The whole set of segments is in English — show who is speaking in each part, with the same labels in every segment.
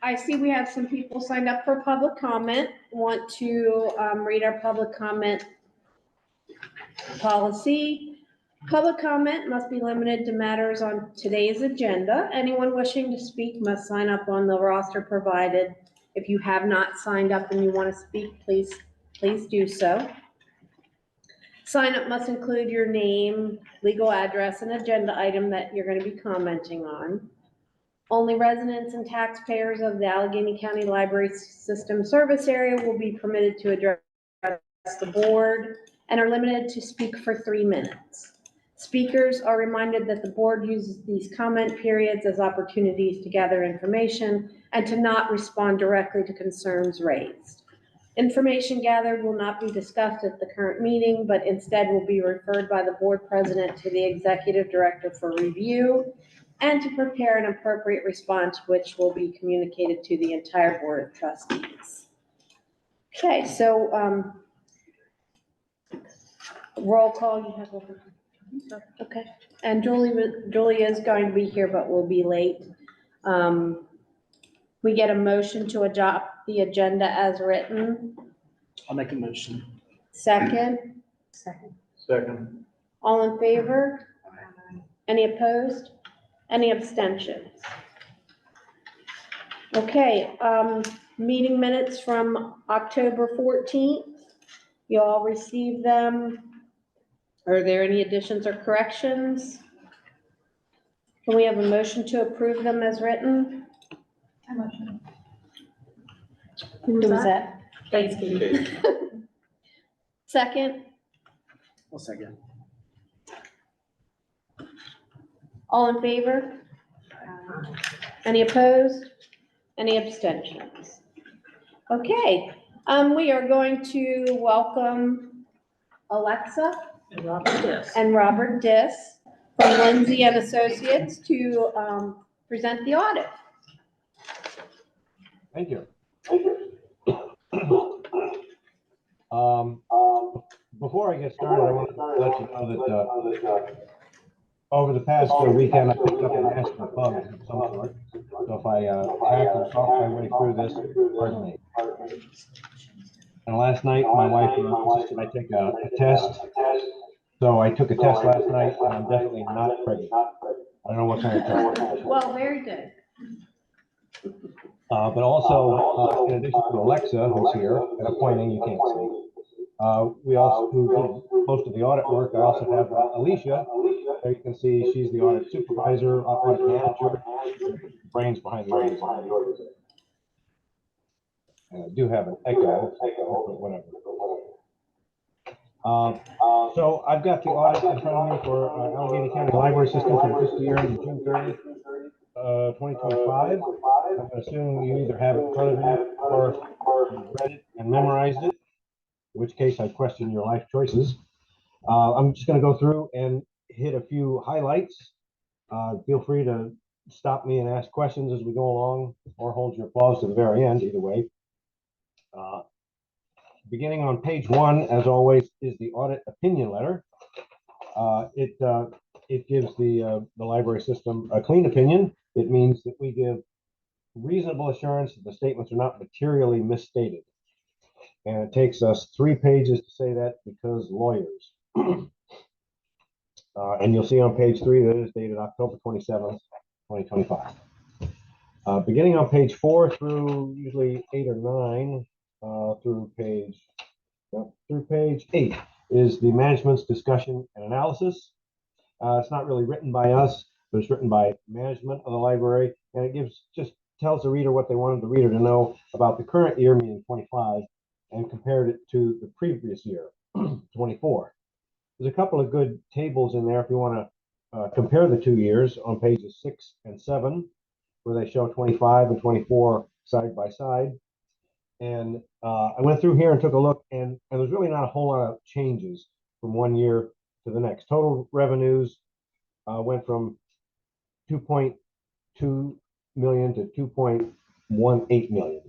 Speaker 1: I see we have some people signed up for public comment. Want to read our public comment policy. Public comment must be limited to matters on today's agenda. Anyone wishing to speak must sign up on the roster provided. If you have not signed up and you want to speak, please do so. Sign up must include your name, legal address, and agenda item that you're going to be commenting on. Only residents and taxpayers of the Allegheny County Library System service area will be permitted to address the board and are limited to speak for 3 minutes. Speakers are reminded that the board uses these comment periods as opportunities to gather information and to not respond directly to concerns raised. Information gathered will not be discussed at the current meeting, but instead will be referred by the board president to the executive director for review and to prepare an appropriate response, which will be communicated to the entire board of trustees. Okay, so roll call. You have over. Okay, and Julie is going to be here, but will be late. We get a motion to adopt the agenda as written.
Speaker 2: I'll make a motion.
Speaker 1: Second.
Speaker 3: Second.
Speaker 1: All in favor? Any opposed? Any abstentions? Okay, meeting minutes from October 14th. You all received them. Are there any additions or corrections? Can we have a motion to approve them as written?
Speaker 4: I motion.
Speaker 1: Who was that?
Speaker 4: Thanks, Katie.
Speaker 1: Second?
Speaker 2: I'll second.
Speaker 1: All in favor? Any opposed? Any abstentions? Okay, we are going to welcome Alexa
Speaker 4: And Robert Diss.
Speaker 1: and Robert Diss from Lindsay and Associates to present the audit.
Speaker 3: Thank you. Before I get started, I want to let you know that over the past weekend, I picked up a nasty bug of some sort. So if I hack or cough my way through this, pardon me. And last night, my wife insisted I take a test. So I took a test last night, and I'm definitely not pregnant. I don't know what kind of test.
Speaker 1: Well, very good.
Speaker 3: But also, in addition to Alexa, who's here, and appointing, you can't see. We also, who did most of the audit work, I also have Alicia. There you can see she's the audit supervisor, audit manager, brains behind the organization. And I do have an echo, but whatever. So I've got the audit in front of me for Allegheny County Library System for the fiscal year ending June 30th, 2025. I'm going to assume you either have it in front of you or you've read it and memorized it, in which case I question your life choices. I'm just going to go through and hit a few highlights. Feel free to stop me and ask questions as we go along, or hold your applause to the very end, either way. Beginning on page 1, as always, is the audit opinion letter. It gives the library system a clean opinion. It means that we give reasonable assurance that the statements are not materially misstated. And it takes us 3 pages to say that because lawyers. And you'll see on page 3 that it is dated October 27th, 2025. Beginning on page 4 through usually 8 or 9, through page 8 is the management's discussion and analysis. It's not really written by us, but it's written by management of the library, and it tells the reader what they wanted the reader to know about the current year, meaning 25, and compared it to the previous year, 24. There's a couple of good tables in there if you want to compare the 2 years on pages 6 and 7, where they show 25 and 24 side by side. And I went through here and took a look, and there's really not a whole lot of changes from one year to the next. Total revenues went from 2.2 million to 2.18 million,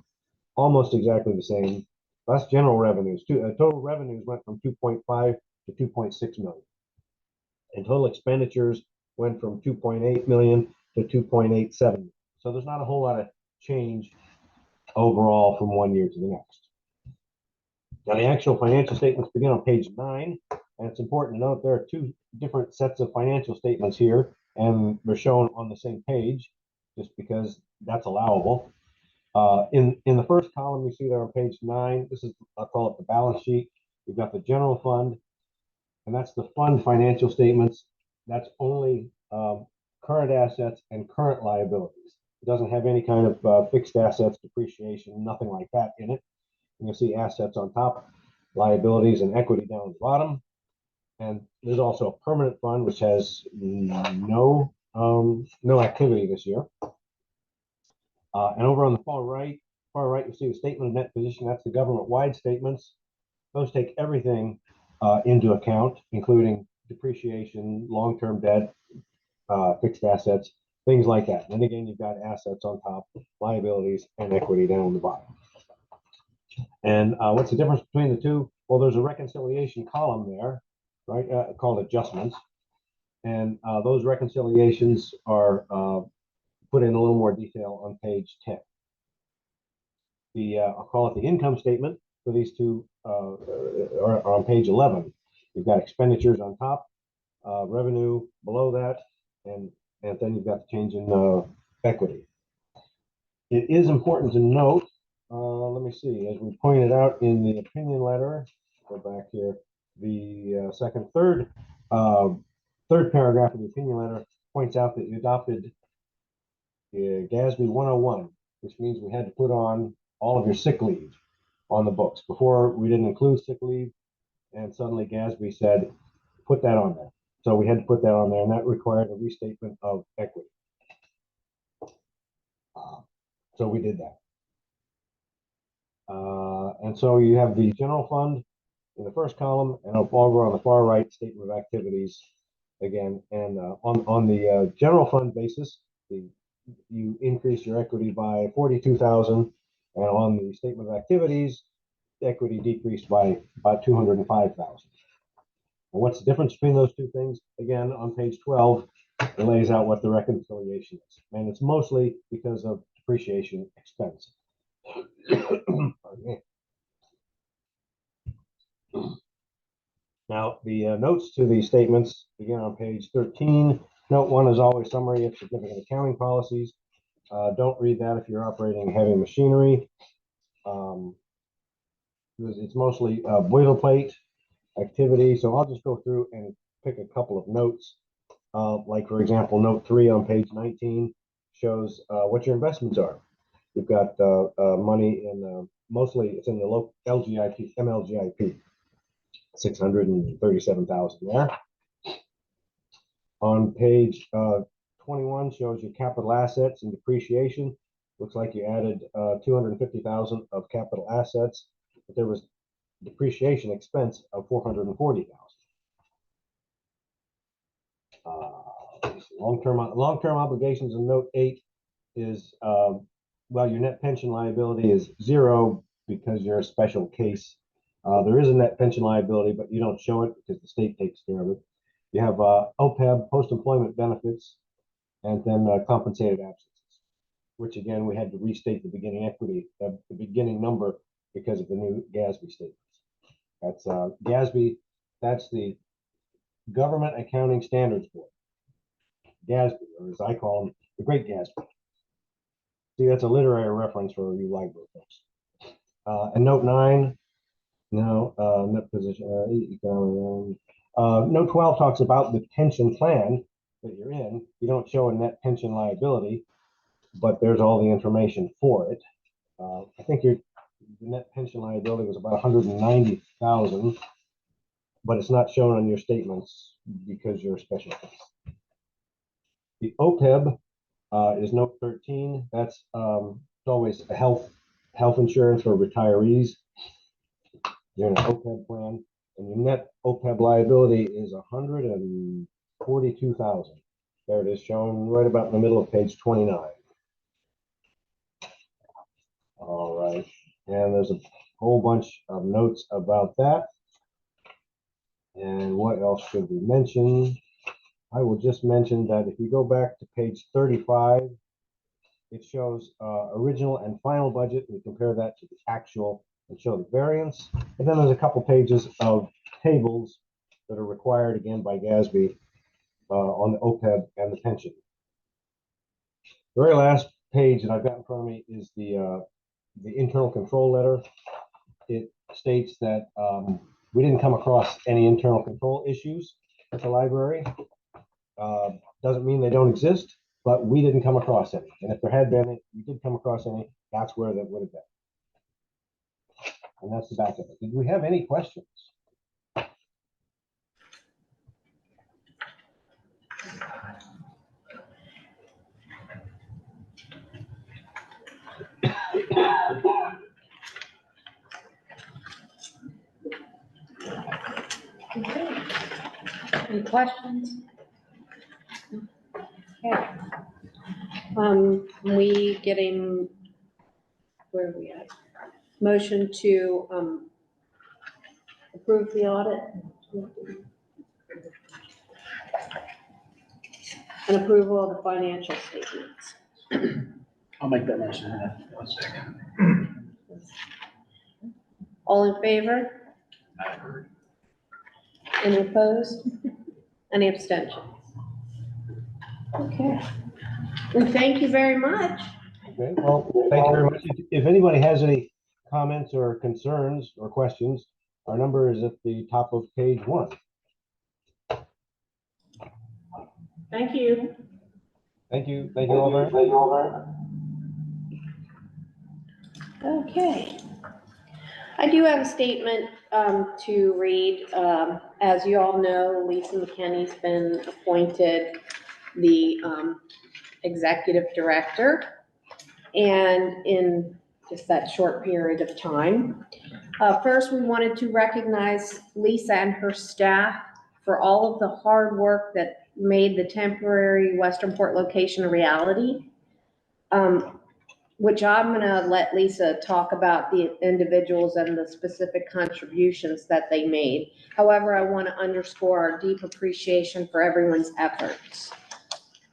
Speaker 3: almost exactly the same. That's general revenues too. Total revenues went from 2.5 to 2.6 million, and total expenditures went from 2.8 million to 2.87 So there's not a whole lot of change overall from one year to the next. Now, the actual financial statements begin on page 9, and it's important to note there are two different sets of financial statements here, and they're shown on the same page just because that's allowable. In the first column, you see there on page 9, this is, I'll call it the balance sheet. You've got the general fund, and that's the fund financial statements. That's only current assets and current liabilities. It doesn't have any kind of fixed assets, depreciation, nothing like that in it. You'll see assets on top, liabilities and equity down at the bottom. And there's also a permanent fund, which has no activity this year. And over on the far right, you'll see the statement of net position. That's the government-wide statements. Those take everything into account, including depreciation, long-term debt, fixed assets, things like that. And then again, you've got assets on top, liabilities, and equity down the bottom. And what's the difference between the two? Well, there's a reconciliation column there, right, called adjustments. And those reconciliations are put in a little more detail on page 10. I'll call it the income statement for these two are on page 11. You've got expenditures on top, revenue below that, and then you've got the change in equity. It is important to note, let me see, as we pointed out in the opinion letter, go back here, the third paragraph of the opinion letter points out that you adopted GASB 101, which means we had to put on all of your sick leave on the books. Before, we didn't include sick leave, and suddenly GASB said, put that on there. So we had to put that on there, and that required a restatement of equity. So we did that. And so you have the general fund in the first column, and over on the far right, statement of activities again. And on the general fund basis, you increase your equity by 42,000, and on the statement of activities, equity decreased by about 205,000. And what's the difference between those two things? Again, on page 12, it lays out what the reconciliation is, and it's mostly because of depreciation expense. Now, the notes to the statements begin on page 13. Note 1 is always summary of significant accounting policies. Don't read that if you're operating heavy machinery. It's mostly boilerplate activity. So I'll just go through and pick a couple of notes. Like, for example, note 3 on page 19 shows what your investments are. You've got money in mostly it's in the local LGIP, MLGIP, 637,000 there. On page 21 shows your capital assets and depreciation. Looks like you added 250,000 of capital assets, but there was depreciation expense of 440,000. Long-term obligations in note 8 is well, your net pension liability is 0 because you're a special case. There is a net pension liability, but you don't show it because the state takes care of it. You have OPEB, post-employment benefits, and then compensated absences, which again, we had to restate the beginning equity, the beginning number because of the new GASB statements. That's GASB, that's the Government Accounting Standards Board. GASB, or as I call them, the Great Gatsby. See, that's a literary reference for you library folks. And note 9, now net position, note 12 talks about the pension plan that you're in. You don't show a net pension liability, but there's all the information for it. I think the net pension liability was about 190,000, but it's not shown on your statements because you're a special case. The OPEB is note 13. That's always a health insurance for retirees. You're in an OPEB plan, and your net OPEB liability is 142,000. There it is, shown right about in the middle of page 29. All right, and there's a whole bunch of notes about that. And what else should we mention? I will just mention that if you go back to page 35, it shows original and final budget. We compare that to the actual and show the variance. And then there's a couple pages of tables that are required again by GASB on the OPEB and the pension. The very last page that I've got in front of me is the internal control letter. It states that we didn't come across any internal control issues at the library. Doesn't mean they don't exist, but we didn't come across any. And if there had been, we did come across any, that's where that would have been. And that's the back of it. Did we have any questions?
Speaker 1: Any questions? Okay. We getting, where are we at? Motion to, approve the audit. And approval of the financial statements.
Speaker 2: I'll make that motion. One second.
Speaker 1: All in favor? Any opposed? Any abstentions? Okay. And thank you very much.
Speaker 3: Okay, well, thank you very much. If anybody has any comments or concerns or questions, our number is at the top of page 1.
Speaker 1: Thank you.
Speaker 3: Thank you. Thank you all very much.
Speaker 1: Okay. I do have a statement to read. As you all know, Lisa McKinney's been appointed the executive director. And in just that short period of time, first we wanted to recognize Lisa and her staff for all of the hard work that made the temporary Westernport location a reality. Which I'm gonna let Lisa talk about the individuals and the specific contributions that they made. However, I want to underscore our deep appreciation for everyone's efforts.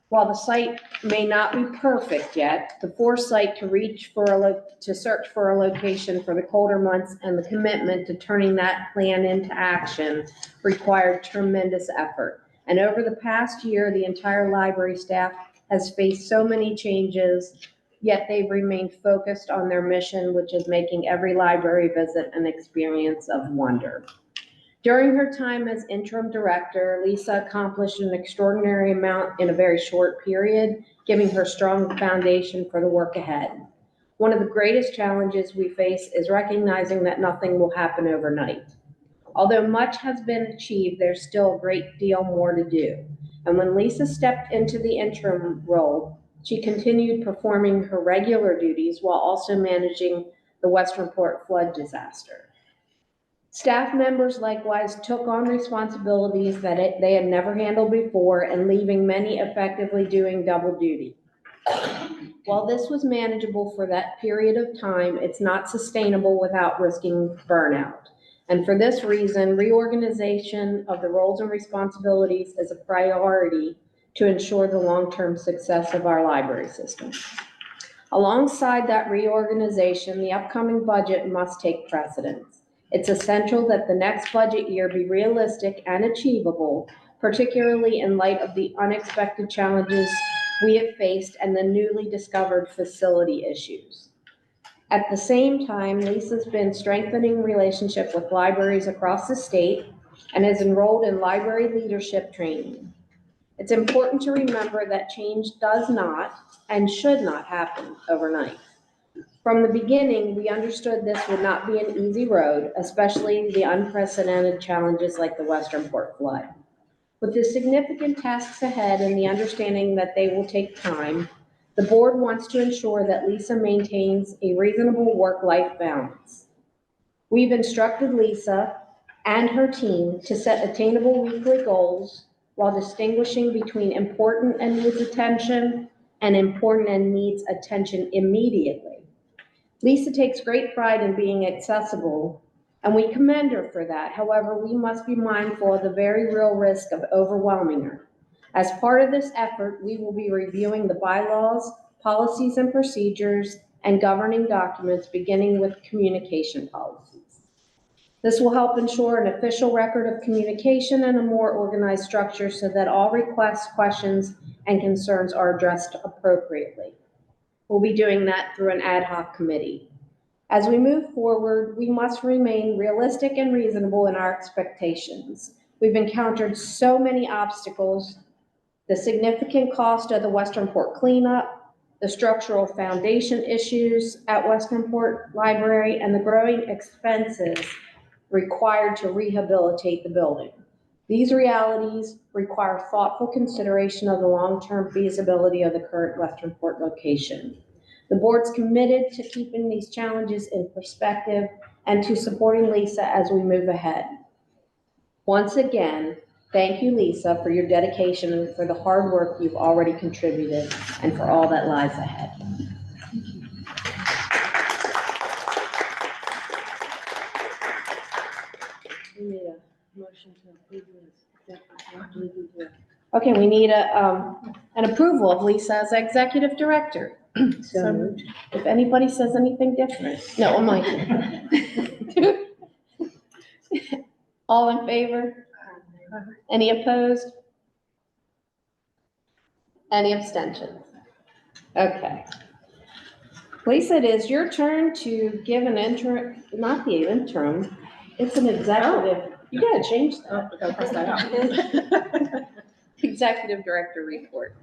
Speaker 1: While the site may not be perfect yet, the foresight to search for a location for the colder months and the commitment to turning that plan into action required tremendous effort. And over the past year, the entire library staff has faced so many changes, yet they've remained focused on their mission, which is making every library visit an experience of wonder. During her time as interim director, Lisa accomplished an extraordinary amount in a very short period, giving her strong foundation for the work ahead. One of the greatest challenges we face is recognizing that nothing will happen overnight. Although much has been achieved, there's still a great deal more to do. And when Lisa stepped into the interim role, she continued performing her regular duties while also managing the Westernport flood disaster. Staff members likewise took on responsibilities that they had never handled before, and leaving many effectively doing double duty. While this was manageable for that period of time, it's not sustainable without risking burnout. And for this reason, reorganization of the roles and responsibilities is a priority to ensure the long-term success of our library system. Alongside that reorganization, the upcoming budget must take precedence. It's essential that the next budget year be realistic and achievable, particularly in light of the unexpected challenges we have faced and the newly discovered facility issues. At the same time, Lisa's been strengthening relationship with libraries across the state and is enrolled in library leadership training. It's important to remember that change does not and should not happen overnight. From the beginning, we understood this would not be an easy road, especially the unprecedented challenges like the Westernport flood. With the significant tasks ahead and the understanding that they will take time, the board wants to ensure that Lisa maintains a reasonable work-life balance. We've instructed Lisa and her team to set attainable weekly goals while distinguishing between important and needs attention and important and needs attention immediately. Lisa takes great pride in being accessible, and we commend her for that. However, we must be mindful of the very real risk of overwhelming her. As part of this effort, we will be reviewing the bylaws, policies and procedures, and governing documents, beginning with communication policies. This will help ensure an official record of communication and a more organized structure so that all requests, questions, and concerns are addressed appropriately. We'll be doing that through an ad hoc committee. As we move forward, we must remain realistic and reasonable in our expectations. We've encountered so many obstacles: the significant cost of the Westernport cleanup, the structural foundation issues at Westernport Library, and the growing expenses required to rehabilitate the building. These realities require thoughtful consideration of the long-term feasibility of the current Westernport location. The board's committed to keeping these challenges in perspective and to supporting Lisa as we move ahead. Once again, thank you, Lisa, for your dedication and for the hard work you've already contributed and for all that lies ahead. We need a motion to approve this. Okay, we need an approval of Lisa as executive director.
Speaker 4: So moved.
Speaker 1: If anybody says anything different, no, I'm like. All in favor? Any opposed? Any abstentions? Okay. Lisa, it is your turn to give an interim, not the interim, it's an executive. You gotta change that.
Speaker 4: Oh, press that out.
Speaker 1: Executive director report.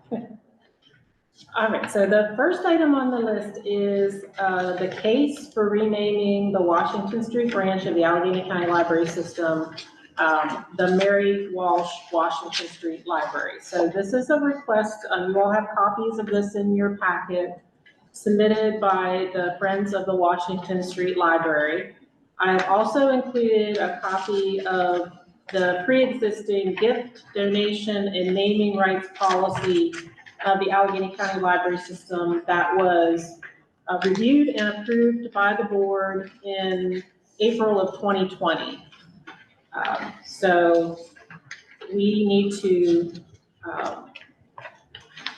Speaker 4: All right, so the first item on the list is the case for renaming the Washington Street branch of the Allegheny County Library System, the Mary Walsh Washington Street Library. So this is a request, you all have copies of this in your packet, submitted by the Friends of the Washington Street Library. I have also included a copy of the pre-existing gift, donation, and naming rights policy of the Allegheny County Library System that was reviewed and approved by the board in April of 2020. So we need to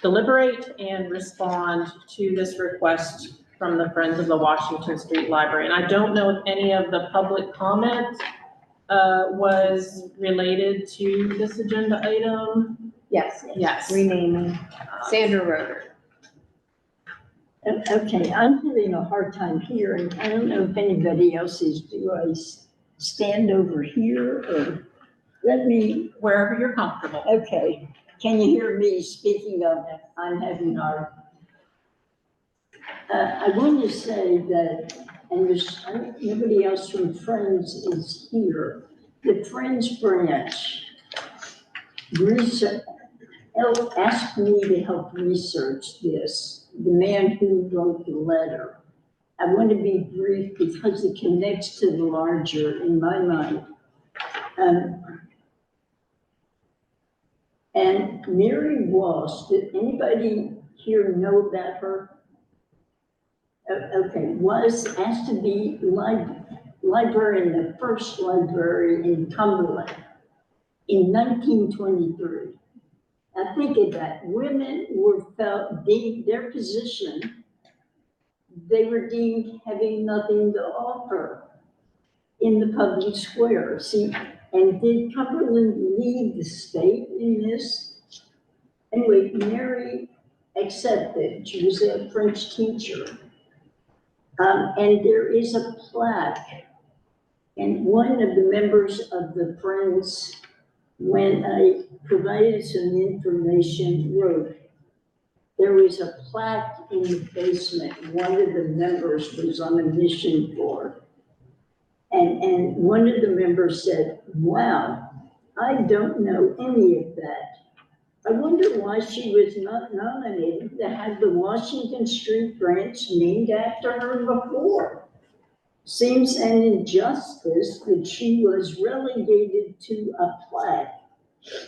Speaker 4: deliberate and respond to this request from the Friends of the Washington Street Library. And I don't know if any of the public comment was related to this agenda item.
Speaker 1: Yes,
Speaker 4: Yes.
Speaker 1: renaming. Sandra Roeder.
Speaker 5: Okay, I'm having a hard time hearing. I don't know if anybody else is. Do I stand over here or let me,
Speaker 4: Wherever you're comfortable.
Speaker 5: okay. Can you hear me speaking of, I'm having our, I want to say that, and there's nobody else from Friends is here. The Friends branch asked me to help research this, the man who wrote the letter. I want to be brief because it connects to the larger in my mind. And Mary Walsh, did anybody here know about her? Okay, was asked to be librarian, the first library in Cumberland in 1923. Now think of that, women were deemed their position, they were deemed having nothing to offer in the public square. See, and did Cumberland lead the state in this? Anyway, Mary accepted, she was a French teacher. And there is a plaque, and one of the members of the Friends, when I provided some information, wrote, there was a plaque in the basement one of the members was on a mission for. And one of the members said, wow, I don't know any of that. I wonder why she was not nominated to have the Washington Street branch named after her before. Seems an injustice that she was relegated to a plaque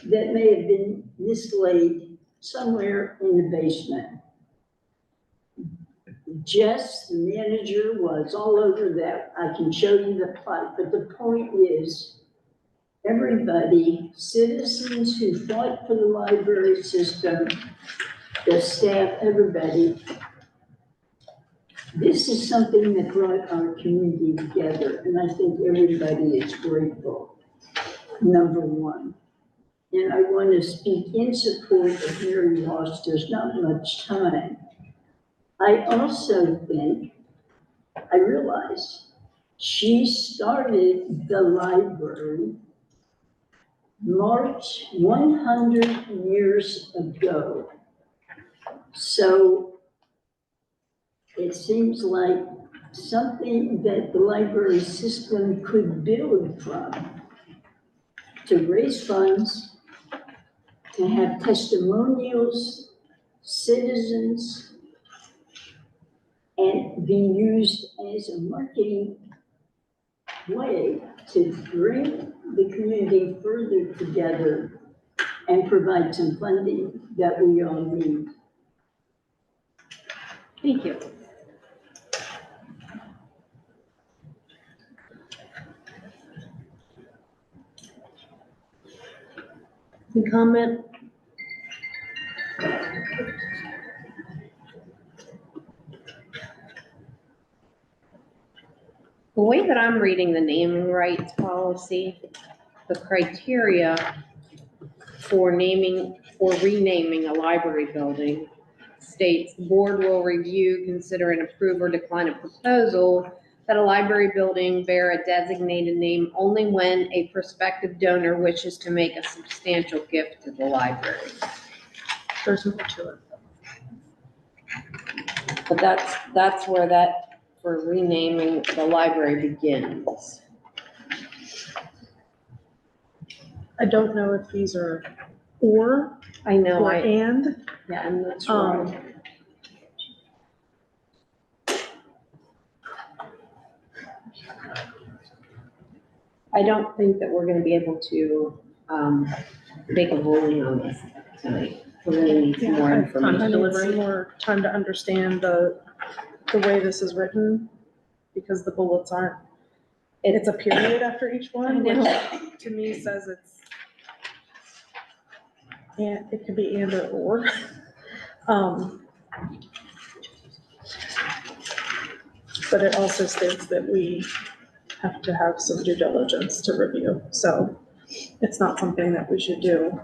Speaker 5: that may have been mislaid somewhere in the basement. Jess, the manager, was all over that. I can show you the plaque, but the point is, everybody, citizens who fought for the library system, the staff, everybody This is something that brought our community together, and I think everybody is grateful, number one. And I want to speak in support of Mary Ross. There's not much time. I also think, I realize, she started the library March 100 years ago. So it seems like something that the library system could build from, to raise funds, to have testimonials, citizens, and be used as a marketing way to bring the community further together and provide some funding that we all need.
Speaker 1: Thank you. Any comment? The way that I'm reading the naming rights policy, the criteria for naming or renaming a library building states the board will review, consider, and approve or decline a proposal that a library building bear a designated name only when a prospective donor wishes to make a substantial gift to the library.
Speaker 4: There's more to it.
Speaker 1: But that's where that, for renaming the library begins.
Speaker 6: I don't know if these are or
Speaker 1: I know,
Speaker 6: and.
Speaker 1: yeah, I'm not sure. I don't think that we're gonna be able to, make a ruling on this tonight. We're gonna need some more
Speaker 6: I
Speaker 1: information.
Speaker 6: need some more time to understand the way this is written, because the bullets aren't, it's a period after each one,
Speaker 1: I know.
Speaker 6: which to me says it's, and it could be and or. But it also states that we have to have some due diligence to review, so it's not something that we should do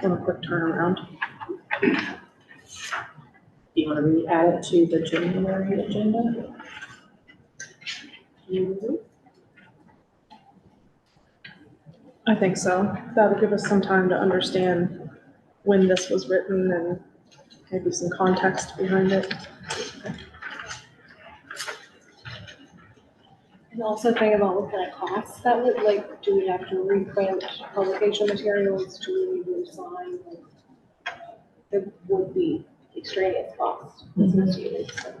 Speaker 6: on a quick turnaround.
Speaker 4: Do you want to re-add it to the January agenda?
Speaker 6: I think so. That'll give us some time to understand when this was written and maybe some context behind it.
Speaker 7: And also think about what kind of costs that would, like, do we have to reprint publication materials, do we resign? There would be extraneous costs associated, so.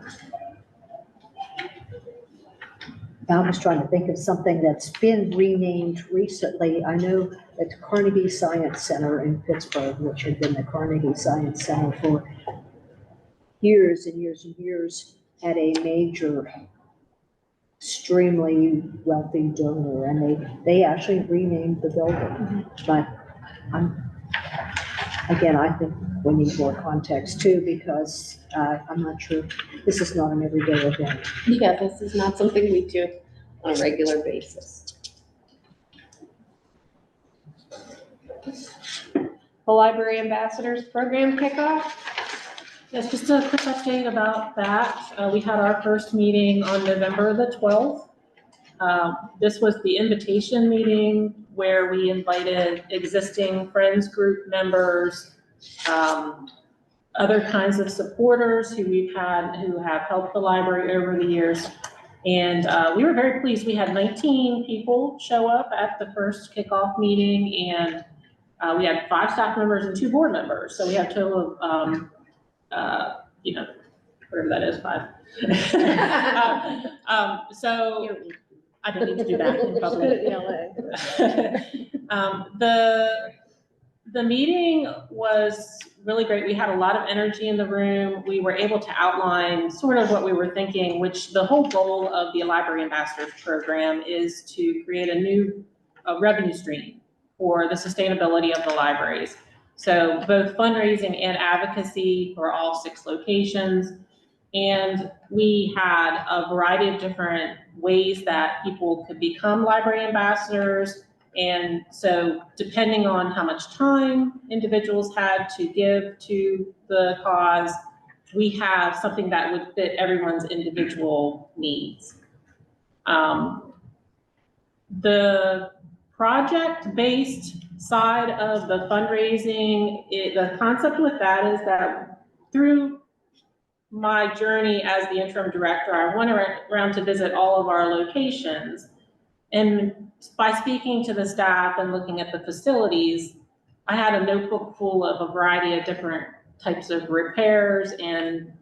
Speaker 8: I'm just trying to think of something that's been renamed recently. I know that the Carnegie Science Center in Pittsburgh, which had been the Carnegie Science Center for years and years and years, had a major, extremely wealthy donor, and they actually renamed the building. But again, I think we need more context too, because I'm not sure, this is not an everyday event.
Speaker 1: Yeah, this is not something we do on a regular basis. The Library Ambassadors Program kickoff.
Speaker 4: Yes, just a quick update about that. We had our first meeting on November the 12th. This was the invitation meeting where we invited existing Friends Group members, other kinds of supporters who have helped the library over the years. And we were very pleased. We had 19 people show up at the first kickoff meeting, and we had 5 staff members and 2 board members. So we have a total of whatever that is, 5. So I don't need to do that in public. The meeting was really great. We had a lot of energy in the room. We were able to outline sort of what we were thinking, which the whole goal of the Library Ambassadors Program is to create a new revenue stream for the sustainability of the libraries. So both fundraising and advocacy for all 6 locations. And we had a variety of different ways that people could become library ambassadors. And so depending on how much time individuals had to give to the cause, we have something that would fit everyone's individual needs. The project-based side of the fundraising, the concept with that is that through my journey as the interim director, I went around to visit all of our locations. And by speaking to the staff and looking at the facilities, I had a notebook full of a variety of different types of repairs and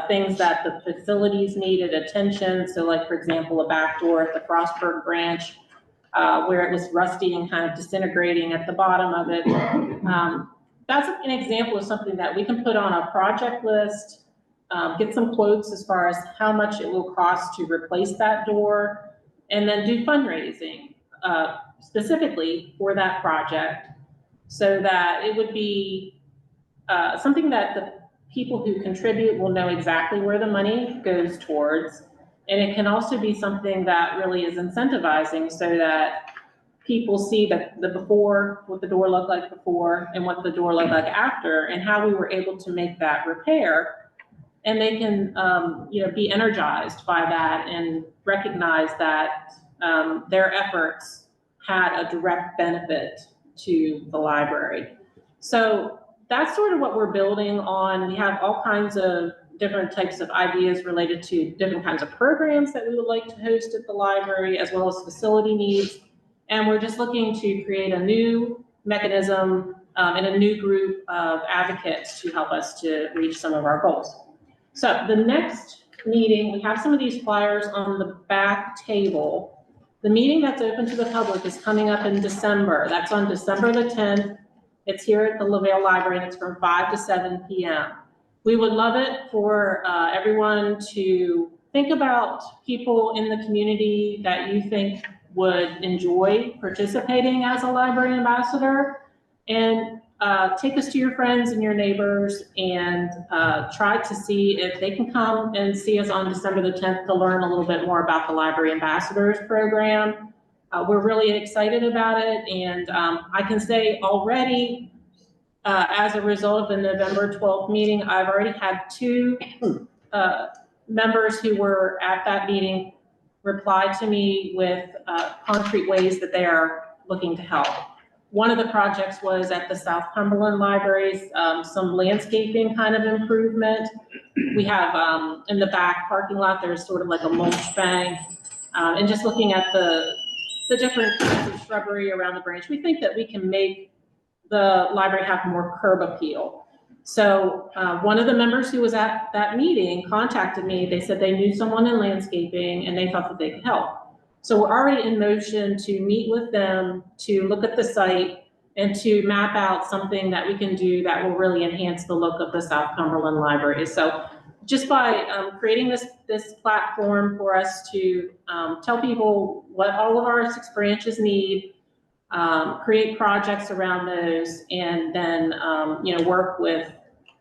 Speaker 4: things that the facilities needed attention. So like, for example, a back door at the Frostburg branch, where it was rusty and kind of disintegrating at the bottom of it. That's an example of something that we can put on a project list, get some quotes as far as how much it will cost to replace that door, and then do fundraising specifically for that project, so that it would be something that the people who contribute will know exactly where the money goes towards. And it can also be something that really is incentivizing, so that people see the before, what the door looked like before and what the door looked like after, and how we were able to make that repair. And they can, be energized by that and recognize that their efforts had a direct benefit to the library. So that's sort of what we're building on. We have all kinds of different types of ideas related to different kinds of programs that we would like to host at the library, as well as facility needs. And we're just looking to create a new mechanism and a new group of advocates to help us to reach some of our goals. So the next meeting, we have some of these flyers on the back table. The meeting that's open to the public is coming up in December. That's on December the 10th. It's here at the LaVale Library, and it's from 5 to 7 p.m. We would love it for everyone to think about people in the community that you think would enjoy participating as a library ambassador, and take us to your friends and your neighbors, and try to see if they can come and see us on December the 10th to learn a little bit more about the Library Ambassadors Program. We're really excited about it, and I can say already, as a result of the November 12th meeting, I've already had 2 members who were at that meeting reply to me with concrete ways that they are looking to help. One of the projects was at the South Cumberland Libraries, some landscaping kind of improvement. We have in the back parking lot, there's sort of like a mulch bank, and just looking at the different kinds of shrubbery around the branch, we think that we can make the library have more curb appeal. So one of the members who was at that meeting contacted me. They said they knew someone in landscaping and they thought that they could help. So we're already in motion to meet with them, to look at the site, and to map out something that we can do that will really enhance the look of the South Cumberland Library. So just by creating this platform for us to tell people what all of our 6 branches need, create projects around those, and then work with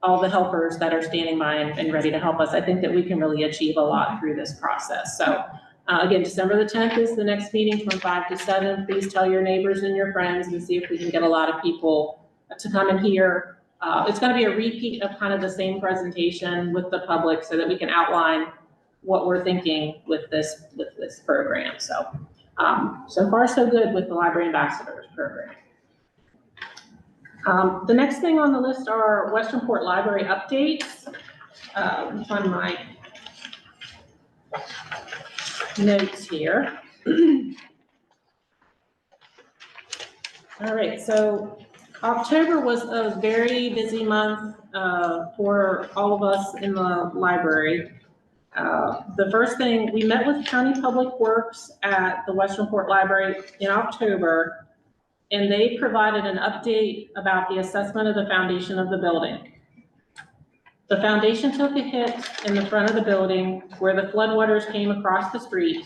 Speaker 4: all the helpers that are standing by and ready to help us. I think that we can really achieve a lot through this process. So again, December the 10th is the next meeting from 5 to 7. Please tell your neighbors and your friends, and see if we can get a lot of people to come and hear. It's going to be a repeat of kind of the same presentation with the public, so that we can outline what we're thinking with this program. So so far so good with the Library Ambassadors Program. The next thing on the list are Westernport Library updates. On my notes here. All right, so October was a very busy month for all of us in the library. The first thing, we met with County Public Works at the Westernport Library in October, and they provided an update about the assessment of the foundation of the building. The foundation took a hit in the front of the building where the floodwaters came across the street,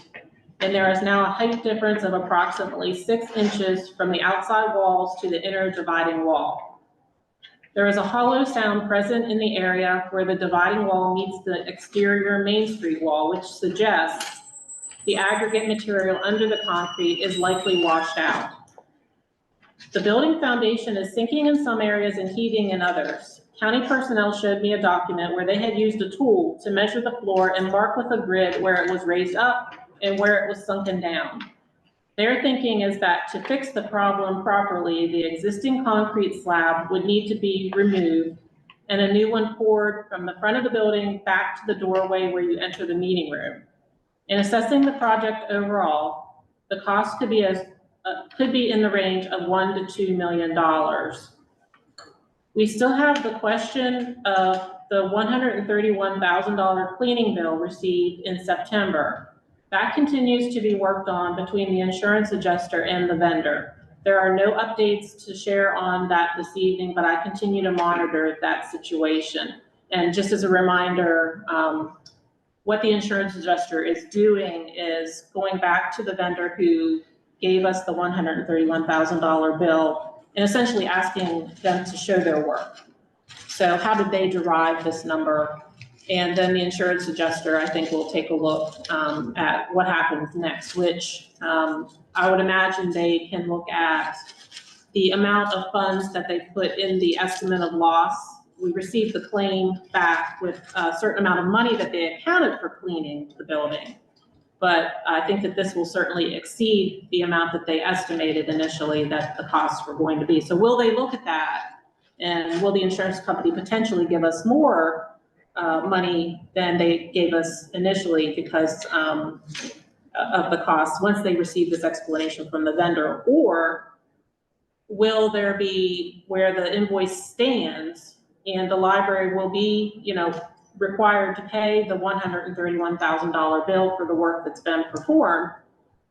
Speaker 4: and there is now a height difference of approximately 6 inches from the outside walls to the inner dividing wall. There is a hollow sound present in the area where the dividing wall meets the exterior Main Street wall, which suggests the aggregate material under the concrete is likely washed out. The building foundation is sinking in some areas and heaving in others. County personnel showed me a document where they had used a tool to measure the floor and mark with a grid where it was raised up and where it was sunken down. Their thinking is that to fix the problem properly, the existing concrete slab would need to be removed and a new one poured from the front of the building back to the doorway where you enter the meeting room. In assessing the project overall, the cost could be in the range of $1 to $2 million. We still have the question of the $131,000 cleaning bill received in September. That continues to be worked on between the insurance adjuster and the vendor. There are no updates to share on that this evening, but I continue to monitor that situation. And just as a reminder, what the insurance adjuster is doing is going back to the vendor who gave us the $131,000 bill and essentially asking them to show their work. So how did they derive this number? And then the insurance adjuster, I think, will take a look at what happens next, which I would imagine they can look at the amount of funds that they put in the estimate of loss. We received the claim back with a certain amount of money that they accounted for cleaning the building. But I think that this will certainly exceed the amount that they estimated initially that the costs were going to be. So will they look at that? And will the insurance company potentially give us more money than they gave us initially because of the cost once they receive this explanation from the vendor? Or will there be where the invoice stands and the library will be, required to pay the $131,000 bill for the work that's been performed,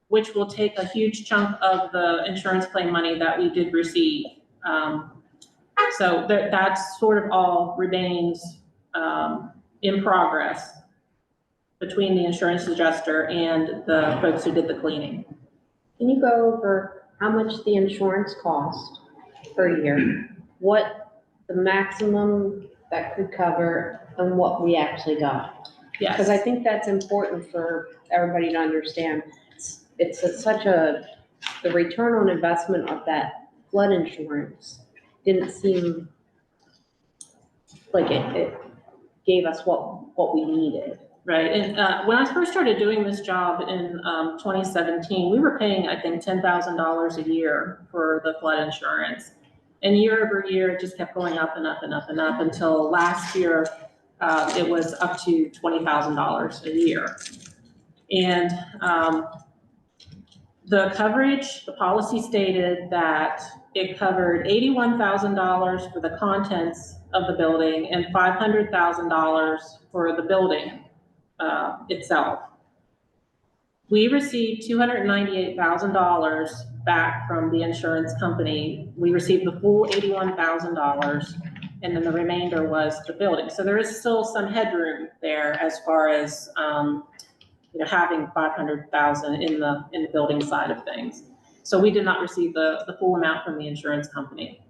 Speaker 4: which will take a huge chunk of the insurance claim money that we did receive. So that sort of all remains in progress between the insurance adjuster and the folks who did the cleaning.
Speaker 1: Can you go over how much the insurance cost per year? What the maximum that could cover and what we actually got?
Speaker 4: Yes.
Speaker 1: Because I think that's important for everybody to understand. It's the return on investment of that flood insurance didn't seem like it gave us what we needed.
Speaker 4: Right, and when I first started doing this job in 2017, we were paying, I think, $10,000 a year for the flood insurance. And year over year, it just kept going up and up and up and up until last year, it was up to $20,000 a year. And the coverage, the policy stated that it covered $81,000 for the contents of the building and $500,000 for the building itself. We received $298,000 back from the insurance company. We received the full $81,000, and then the remainder was the building. So there is still some headroom there as far as having $500,000 in the building side of things. So we did not receive the full amount from the insurance company.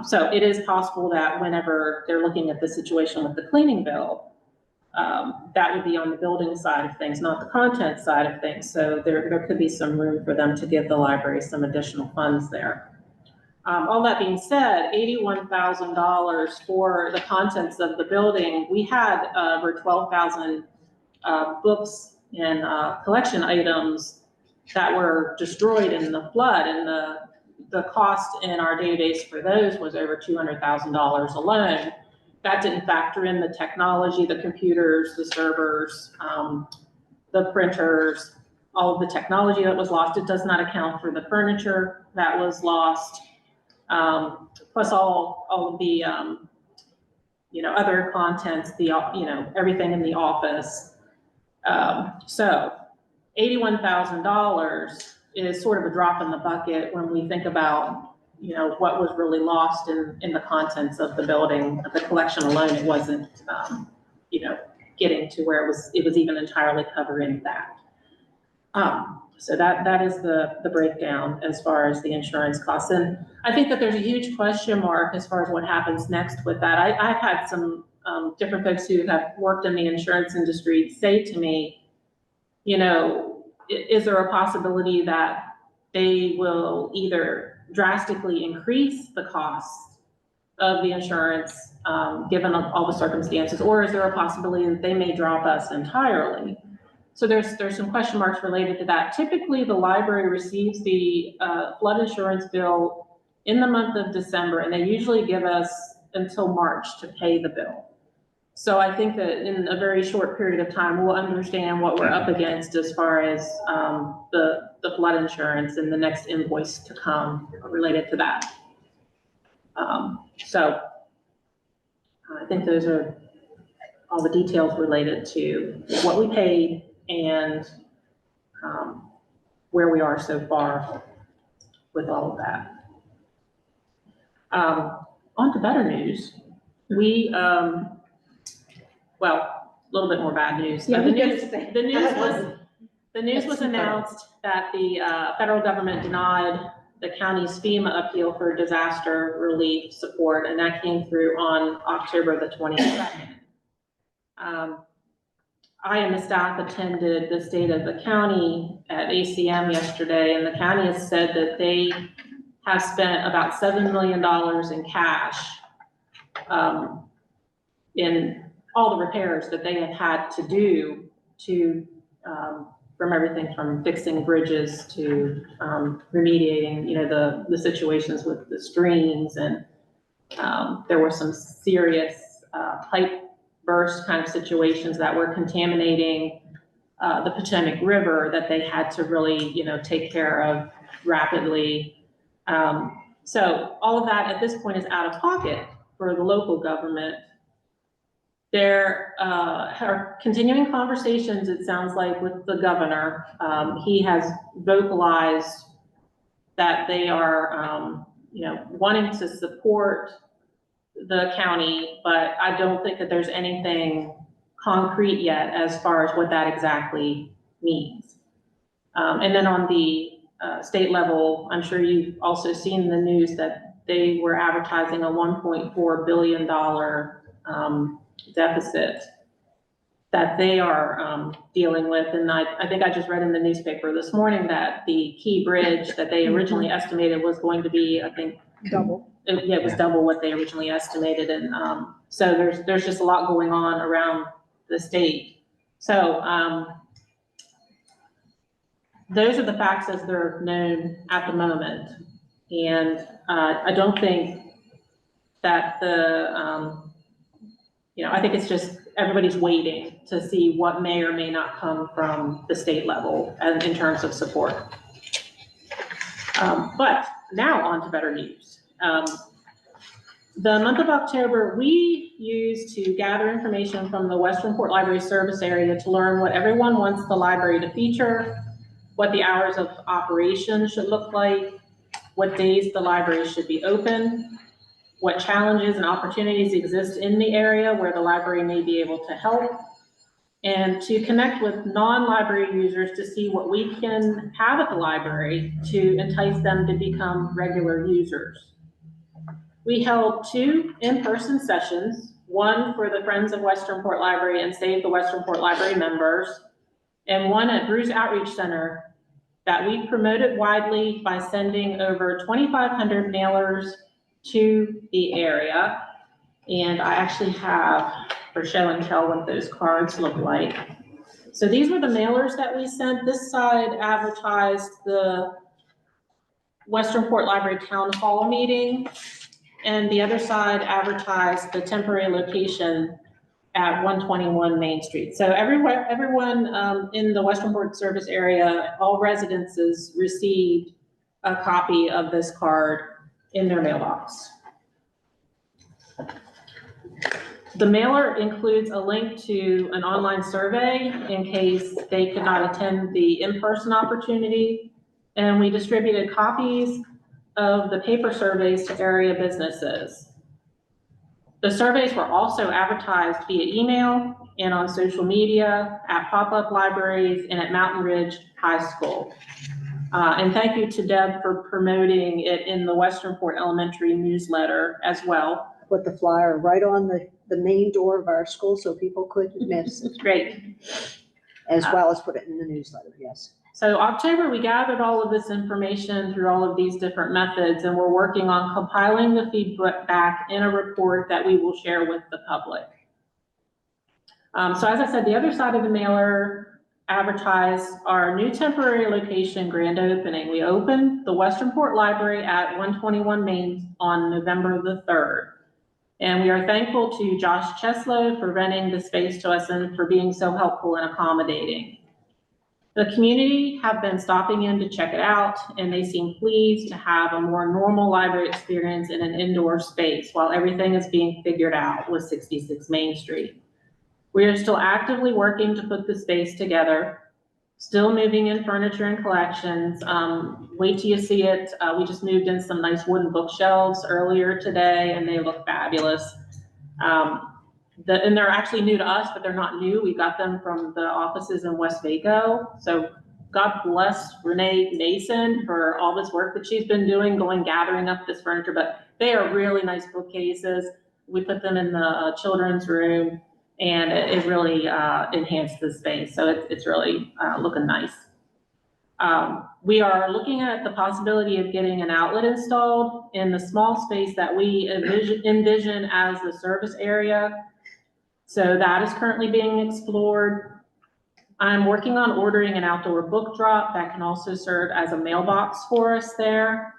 Speaker 4: So it is possible that whenever they're looking at the situation with the cleaning bill, that would be on the building side of things, not the content side of things. So there could be some room for them to give the library some additional funds there. All that being said, $81,000 for the contents of the building. We had over 12,000 books and collection items that were destroyed in the flood, and the cost in our database for those was over $200,000 alone. That didn't factor in the technology, the computers, the servers, the printers, all of the technology that was lost. It does not account for the furniture that was lost, plus all of the other contents, everything in the office. So $81,000 is sort of a drop in the bucket when we think about what was really lost in the contents of the building. The collection alone, it wasn't, getting to where it was even entirely covering that. So that is the breakdown as far as the insurance costs. And I think that there's a huge question mark as far as what happens next with that. I've had some different folks who have worked in the insurance industry say to me, you know, is there a possibility that they will either drastically increase the cost of the insurance, given all the circumstances, or is there a possibility that they may drop us entirely? So there's some question marks related to that. Typically, the library receives the flood insurance bill in the month of December, and they usually give us until March to pay the bill. So I think that in a very short period of time, we'll understand what we're up against as far as the flood insurance and the next invoice to come related to that. So I think those are all the details related to what we paid and where we are so far with all of that. On to better news. We, well, a little bit more bad news.
Speaker 1: Yeah,
Speaker 4: The
Speaker 1: we
Speaker 4: news-
Speaker 1: gotta say.
Speaker 4: The news was announced that the federal government denied the county's FEMA appeal for disaster relief support, and that came through on October the 22nd. I and the staff attended the state of the county at ACM yesterday, and the county has said that they have spent about $7 million in cash in all the repairs that they have had to do to, from everything from fixing bridges to remediating, you know, the situations with the streams, and there were some serious pipe burst kind of situations that were contaminating the Potomac River that they had to really, you know, take care of rapidly. So all of that at this point is out of pocket for the local government. There are continuing conversations, it sounds like, with the governor. He has vocalized that they are, you know, wanting to support the county, but I don't think that there's anything concrete yet as far as what that exactly means. And then on the state level, I'm sure you've also seen the news that they were advertising a $1.4 billion deficit that they are dealing with. And I think I just read in the newspaper this morning that the Key Bridge that they originally estimated was going to be, I think,
Speaker 6: Double.
Speaker 4: it was double what they originally estimated. And so there's just a lot going on around the state. So those are the facts as they're known at the moment. And I don't think that you know, I think it's just everybody's waiting to see what may or may not come from the state level and in terms of support. But now on to better news. The month of October, we used to gather information from the Western Port Library service area to learn what everyone wants the library to feature, what the hours of operation should look like, what days the library should be open, what challenges and opportunities exist in the area where the library may be able to help, and to connect with non-library users to see what we can have at the library to entice them to become regular users. We held 2 in-person sessions, one for the Friends of Western Port Library and Save the Western Port Library members, and one at Bruce Outreach Center that we promoted widely by sending over 2,500 mailers to the area. And I actually have, for show and tell, what those cards look like. So these were the mailers that we sent. This side advertised the Western Port Library Town Hall meeting, and the other side advertised the temporary location at 121 Main Street. So everyone in the Western Port service area, all residences received a copy of this card in their mailbox. The mailer includes a link to an online survey in case they could not attend the in-person opportunity. And we distributed copies of the paper surveys to area businesses. The surveys were also advertised via email and on social media, at pop-up libraries, and at Mountain Ridge High School. And thank you to Deb for promoting it in the Westernport Elementary newsletter as well.
Speaker 8: Put the flyer right on the main door of our school so people couldn't miss it,
Speaker 4: Great.
Speaker 8: as well as put it in the newsletter, yes.
Speaker 4: So October, we gathered all of this information through all of these different methods, and we're working on compiling the feedback in a report that we will share with the public. So as I said, the other side of the mailer advertised our new temporary location grand opening. We opened the Westernport Library at 121 Main on November the 3rd. And we are thankful to Josh Cheslow for renting the space to us and for being so helpful and accommodating. The community have been stopping in to check it out, and they seem pleased to have a more normal library experience in an indoor space while everything is being figured out with 66 Main Street. We are still actively working to put the space together, still moving in furniture and collections. Wait till you see it. We just moved in some nice wooden bookshelves earlier today, and they look fabulous. And they're actually new to us, but they're not new. We got them from the offices in Westvaco. So God bless Renee Mason for all this work that she's been doing, gathering up this furniture, but they are really nice bookcases. We put them in the children's room, and it really enhanced the space. So it's really looking nice. We are looking at the possibility of getting an outlet installed in the small space that we envision as the service area. So that is currently being explored. I'm working on ordering an outdoor book drop that can also serve as a mailbox for us there.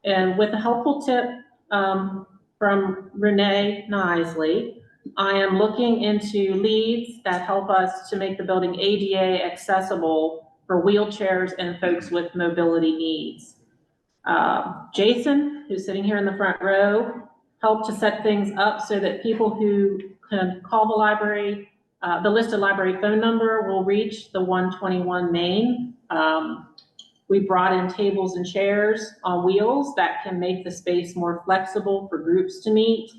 Speaker 4: And with a helpful tip from Renee Nisley, I am looking into leads that help us to make the building ADA accessible for wheelchairs and folks with mobility needs. Jason, who's sitting here in the front row, helped to set things up so that people who can call the library, the listed library phone number will reach the 121 Main. We brought in tables and chairs on wheels that can make the space more flexible for groups to meet.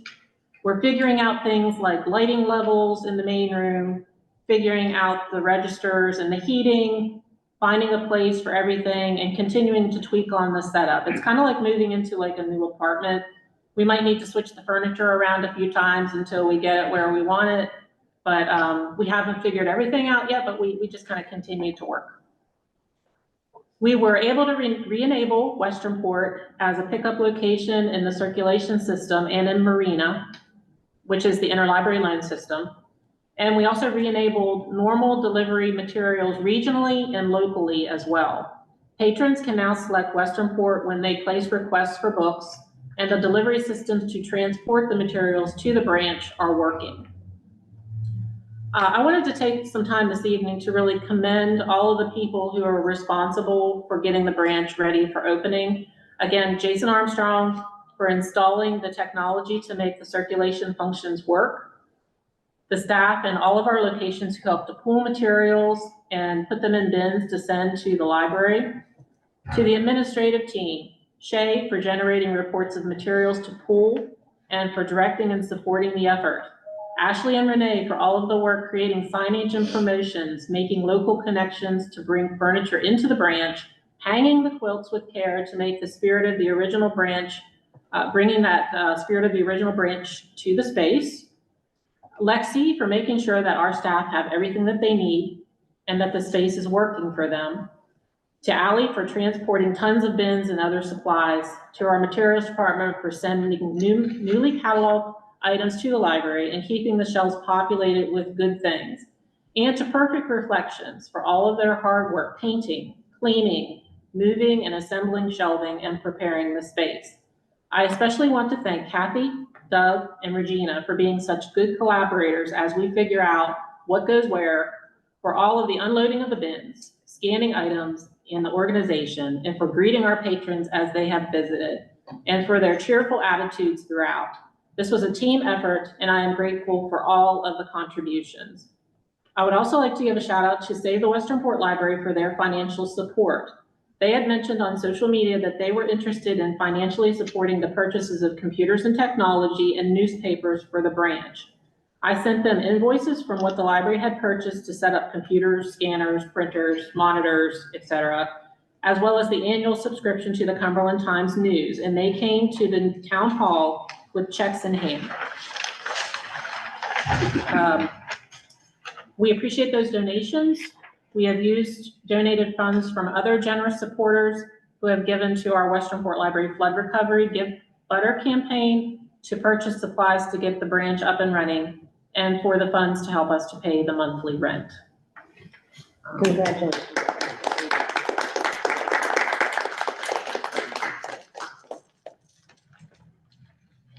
Speaker 4: We're figuring out things like lighting levels in the main room, figuring out the registers and the heating, finding a place for everything, and continuing to tweak on the setup. It's kind of like moving into like a new apartment. We might need to switch the furniture around a few times until we get it where we want it, but we haven't figured everything out yet, but we just kind of continue to work. We were able to re-enable Westernport as a pickup location in the circulation system and in Marina, which is the interlibrary loan system. And we also re-enabled normal delivery materials regionally and locally as well. Patrons can now select Westernport when they place requests for books, and the delivery systems to transport the materials to the branch are working. I wanted to take some time this evening to really commend all of the people who are responsible for getting the branch ready for opening. Again, Jason Armstrong for installing the technology to make the circulation functions work. The staff in all of our locations who helped to pool materials and put them in bins to send to the library. To the administrative team, Shay for generating reports of materials to pool and for directing and supporting the effort. Ashley and Renee for all of the work creating signage and promotions, making local connections to bring furniture into the branch, hanging the quilts with care to make the spirit of the original branch, bringing that spirit of the original branch to the space. Lexi for making sure that our staff have everything that they need and that the space is working for them. To Allie for transporting tons of bins and other supplies. To our materials department for sending newly cataloged items to the library and keeping the shelves populated with good things. And to Perfect Reflections for all of their hard work painting, cleaning, moving and assembling shelving and preparing the space. I especially want to thank Kathy, Doug, and Regina for being such good collaborators as we figure out what goes where, for all of the unloading of the bins, scanning items, and the organization, and for greeting our patrons as they have visited, and for their cheerful attitudes throughout. This was a team effort, and I am grateful for all of the contributions. I would also like to give a shout out to Save the Westernport Library for their financial support. they had mentioned on social media that they were interested in financially supporting the purchases of computers and technology and newspapers for the branch. I sent them invoices from what the library had purchased to set up computers, scanners, printers, monitors, etc., as well as the annual subscription to the Cumberland Times News, and they came to the town hall with checks in hand. We appreciate those donations. We have used donated funds from other generous supporters who have given to our Western Port Library Flood Recovery Give Butter campaign to purchase supplies to get the branch up and running, and for the funds to help us to pay the monthly rent.
Speaker 8: Congratulations.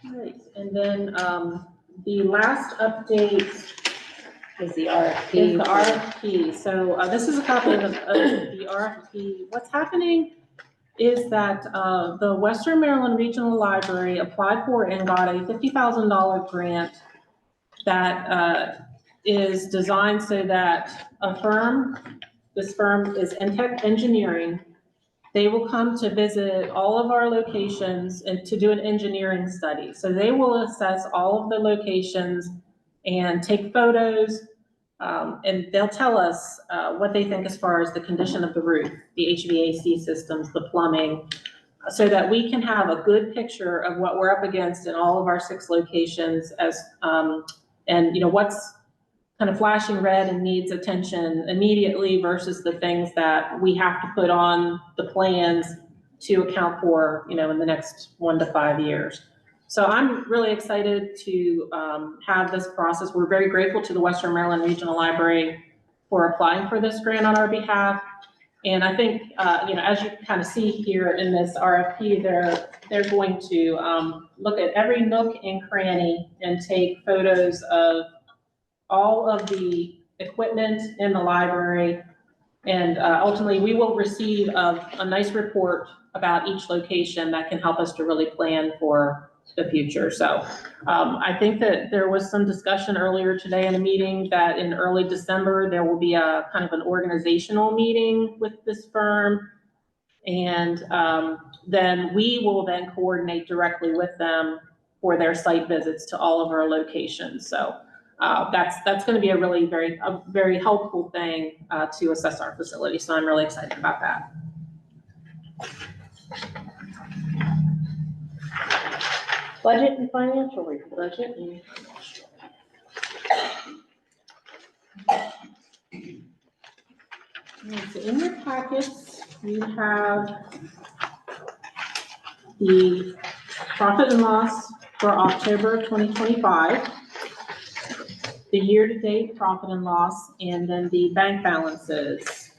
Speaker 4: Right, and then the last update
Speaker 1: Is the
Speaker 4: is the RFP. So this is a copy of the RFP. What's happening is that the Western Maryland Regional Library applied for and got a $50,000 grant that is designed so that this firm is Intech Engineering. They will come to visit all of our locations and to do an engineering study. So they will assess all of the locations and take photos, and they'll tell us what they think as far as the condition of the roof, the HVAC systems, the plumbing, so that we can have a good picture of what we're up against in all of our 6 locations and what's kind of flashing red and needs attention immediately versus the things that we have to put on the plans to account for, in the next 1 to 5 years. So I'm really excited to have this process. We're very grateful to the Western Maryland Regional Library for applying for this grant on our behalf. And I think, as you kind of see here in this RFP, they're going to look at every nook and cranny and take photos of all of the equipment in the library. And ultimately, we will receive a nice report about each location that can help us to really plan for the future. So I think that there was some discussion earlier today in a meeting that in early December, there will be a kind of an organizational meeting with this firm. And then we will then coordinate directly with them for their site visits to all of our locations. So that's going to be a very helpful thing to assess our facility. So I'm really excited about that.
Speaker 1: budget and financial report?
Speaker 4: Budget and so in your packets, you have the profit and loss for October 2025, the year-to-date profit and loss, and then the bank balances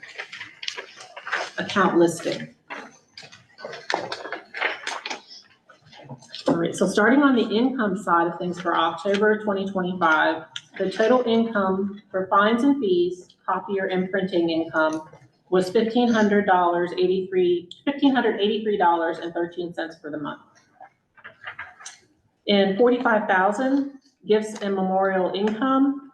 Speaker 4: account listing. All right, so starting on the income side of things for October 2025, the total income for fines and fees, copier and printing income, was $1,583.13 for the month. In $45,000 gifts and memorial income,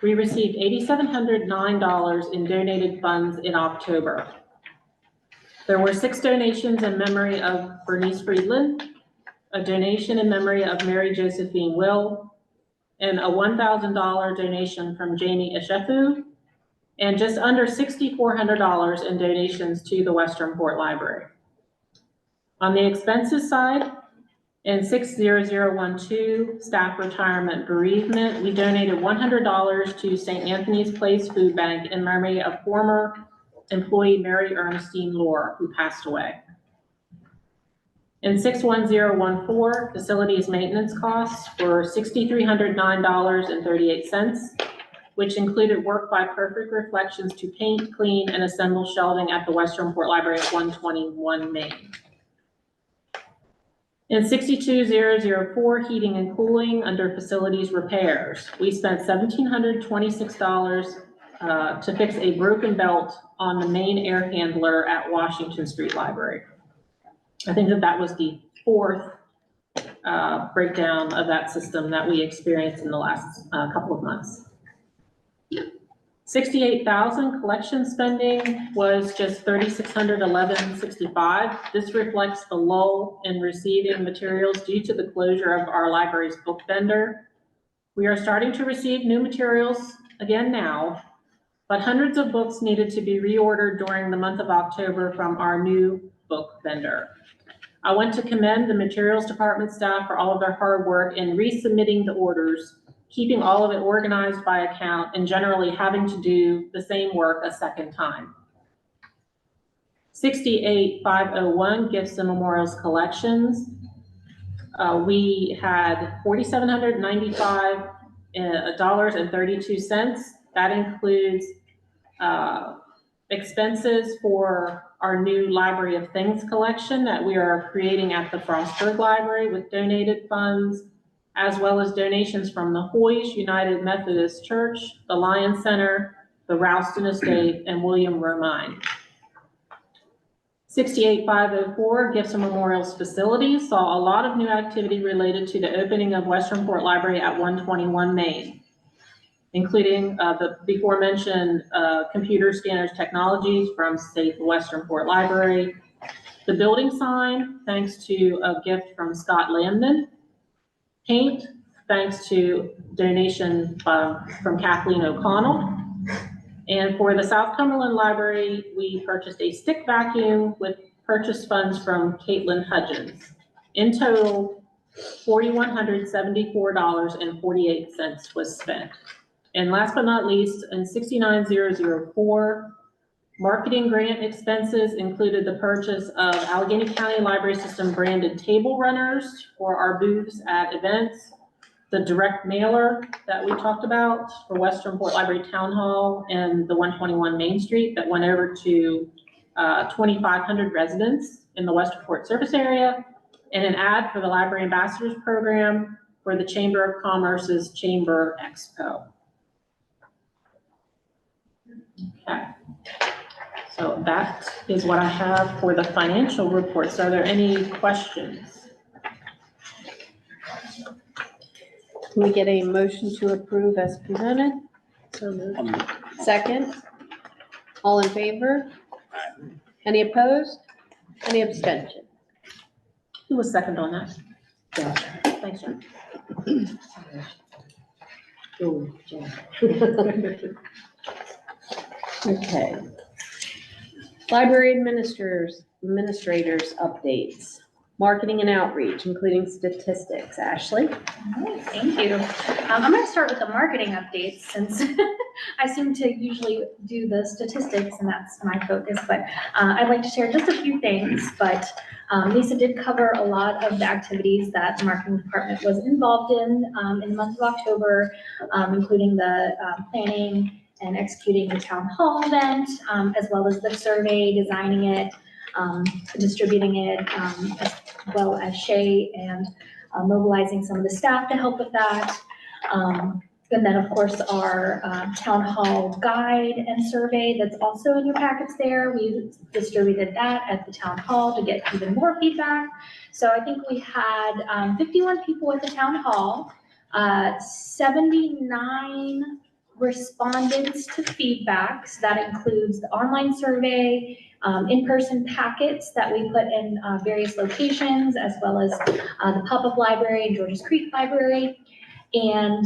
Speaker 4: we received $8,709 in donated funds in October. There were 6 donations in memory of Bernice Friedland, a donation in memory of Mary Josephine Will, and a $1,000 donation from Jamie Eshefu, and just under $6,400 in donations to the Western Port Library. On the expenses side, in 60012 staff retirement bereavement, we donated $100 to St. Anthony's Place Food Bank in memory of former employee Mary Ernestine Lohr, who passed away. In 61014, facilities maintenance costs were $6,309.38, which included work by Perfect Reflections to paint, clean, and assemble shelving at the Western Port Library at 121 Main. In 62004, heating and cooling under facilities repairs, we spent $1,726 to fix a broken belt on the main air handler at Washington Street Library. I think that was the 4th breakdown of that system that we experienced in the last couple of months. $68,000 collection spending was just $3,611.65. This reflects the lull in receiving materials due to the closure of our library's book vendor. We are starting to receive new materials again now, but hundreds of books needed to be reordered during the month of October from our new book vendor. I want to commend the materials department staff for all of their hard work in resubmitting the orders, keeping all of it organized by account, and generally having to do the same work a second time. 68,501 Gifts and Memorials Collections. We had $4,795.32. That includes expenses for our new Library of Things collection that we are creating at the Frostburg Library with donated funds, as well as donations from the Hoyes United Methodist Church, the Lions Center, the Ralston Estate, and William Romine. 68,504 Gifts and Memorials Facilities saw a lot of new activity related to the opening of Westernport Library at 121 Main, including the before mentioned computer scanners technologies from Safe Westernport Library, the building sign, thanks to a gift from Scott Lambden, paint, thanks to donation from Kathleen O'Connell. And for the South Cumberland Library, we purchased a stick vacuum with purchase funds from Caitlin Hudgens. In total, $4,174.48 was spent. And last but not least, in 69,004, marketing grant expenses included the purchase of Allegheny County Library System branded table runners for our booths at events, the direct mailer that we talked about for Westernport Library Town Hall and the 121 Main Street that went over to 2,500 residents in the Westernport service area, and an ad for the Library Ambassadors Program for the Chamber of Commerce's Chamber Expo. Okay, so that is what I have for the financial reports. Are there any questions?
Speaker 1: Can we get a motion to approve as presented?
Speaker 6: So moved.
Speaker 1: Second? All in favor? Any opposed? Any abstention?
Speaker 4: Who was second on that?
Speaker 8: Josh.
Speaker 4: Thanks, John.
Speaker 8: Oh, Jen.
Speaker 1: Okay. Library administrators updates. Marketing and outreach, including statistics. Ashley?
Speaker 9: All right, thank you. I'm going to start with the marketing updates since I seem to usually do the statistics and that's my focus, but I'd like to share just a few things. But Lisa did cover a lot of the activities that the marketing department was involved in the month of October, including the planning and executing the town hall event, as well as the survey, designing it, distributing it, as well as Shay and mobilizing some of the staff to help with that. And then, of course, our town hall guide and survey that's also in your packets there. We distributed that at the town hall to get even more feedback. So I think we had 51 people at the town hall, 79 respondents to feedback. So that includes the online survey, in-person packets that we put in various locations, as well as the pop-up library, Georges Creek Library, and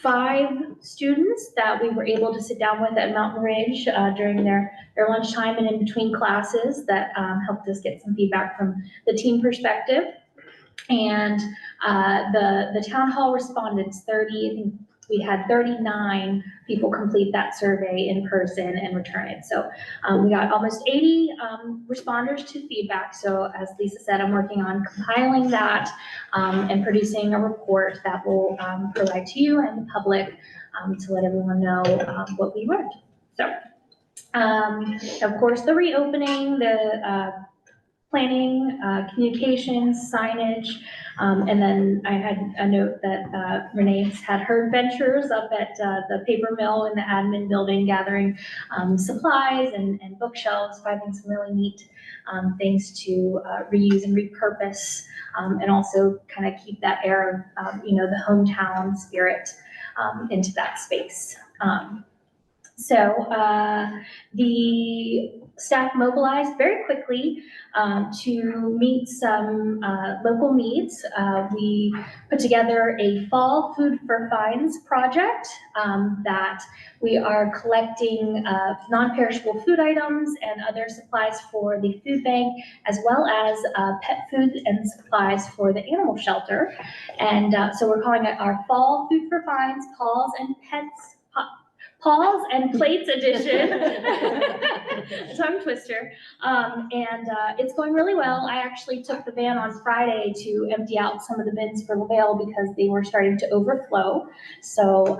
Speaker 9: 5 students that we were able to sit down with at Mountain Ridge during their lunchtime and in between classes that helped us get some feedback from the team perspective. And the town hall respondents, 30, I think we had 39 people complete that survey in person and return it. So we got almost 80 responders to feedback. So as Lisa said, I'm working on compiling that and producing a report that will provide to you and the public to let everyone know what we learned. So of course, the reopening, the planning, communications, signage, and then I had a note that Renee's had her adventures up at the paper mill in the admin building, gathering supplies and bookshelves, finding some really neat things to reuse and repurpose, and also kind of keep that air of, the hometown spirit into that space. So the staff mobilized very quickly to meet some local needs. We put together a fall food for fines project that we are collecting non-perishable food items and other supplies for the food bank, as well as pet food and supplies for the animal shelter. And so we're calling it our fall food for fines, Paws and Plates edition. Tongue twister. And it's going really well. I actually took the van on Friday to empty out some of the bins for LaVale because they were starting to overflow. So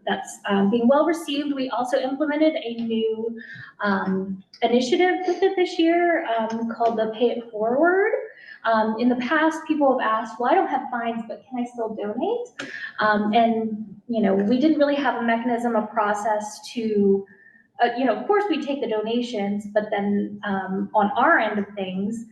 Speaker 9: that's being well received. We also implemented a new initiative with it this year called the Pay It Forward. In the past, people have asked, well, I don't have fines, but can I still donate? And, you know, we didn't really have a mechanism, a process to, you know, of course we take the donations, but then on our end of things,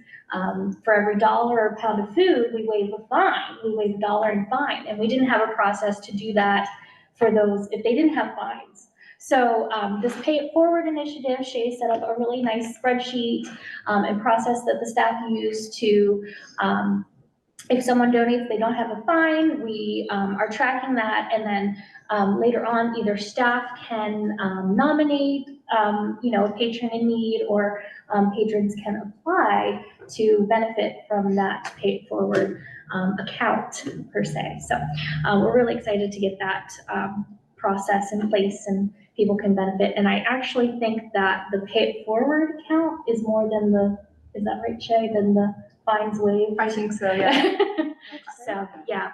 Speaker 9: for every dollar or pound of food, we waive a fine. We waive $1 in fine. And we didn't have a process to do that for those if they didn't have fines. So this Pay It Forward initiative, Shay set up a really nice spreadsheet and process that the staff use to, if someone donates, they don't have a fine, we are tracking that, and then later on, either staff can nominate, you know, a patron in need, or patrons can apply to benefit from that Pay It Forward account per se. So we're really excited to get that process in place and people can benefit. And I actually think that the Pay It Forward account is more than the, is that right, Shay, than the fines waived?
Speaker 6: I think so, yeah.
Speaker 9: So, yeah,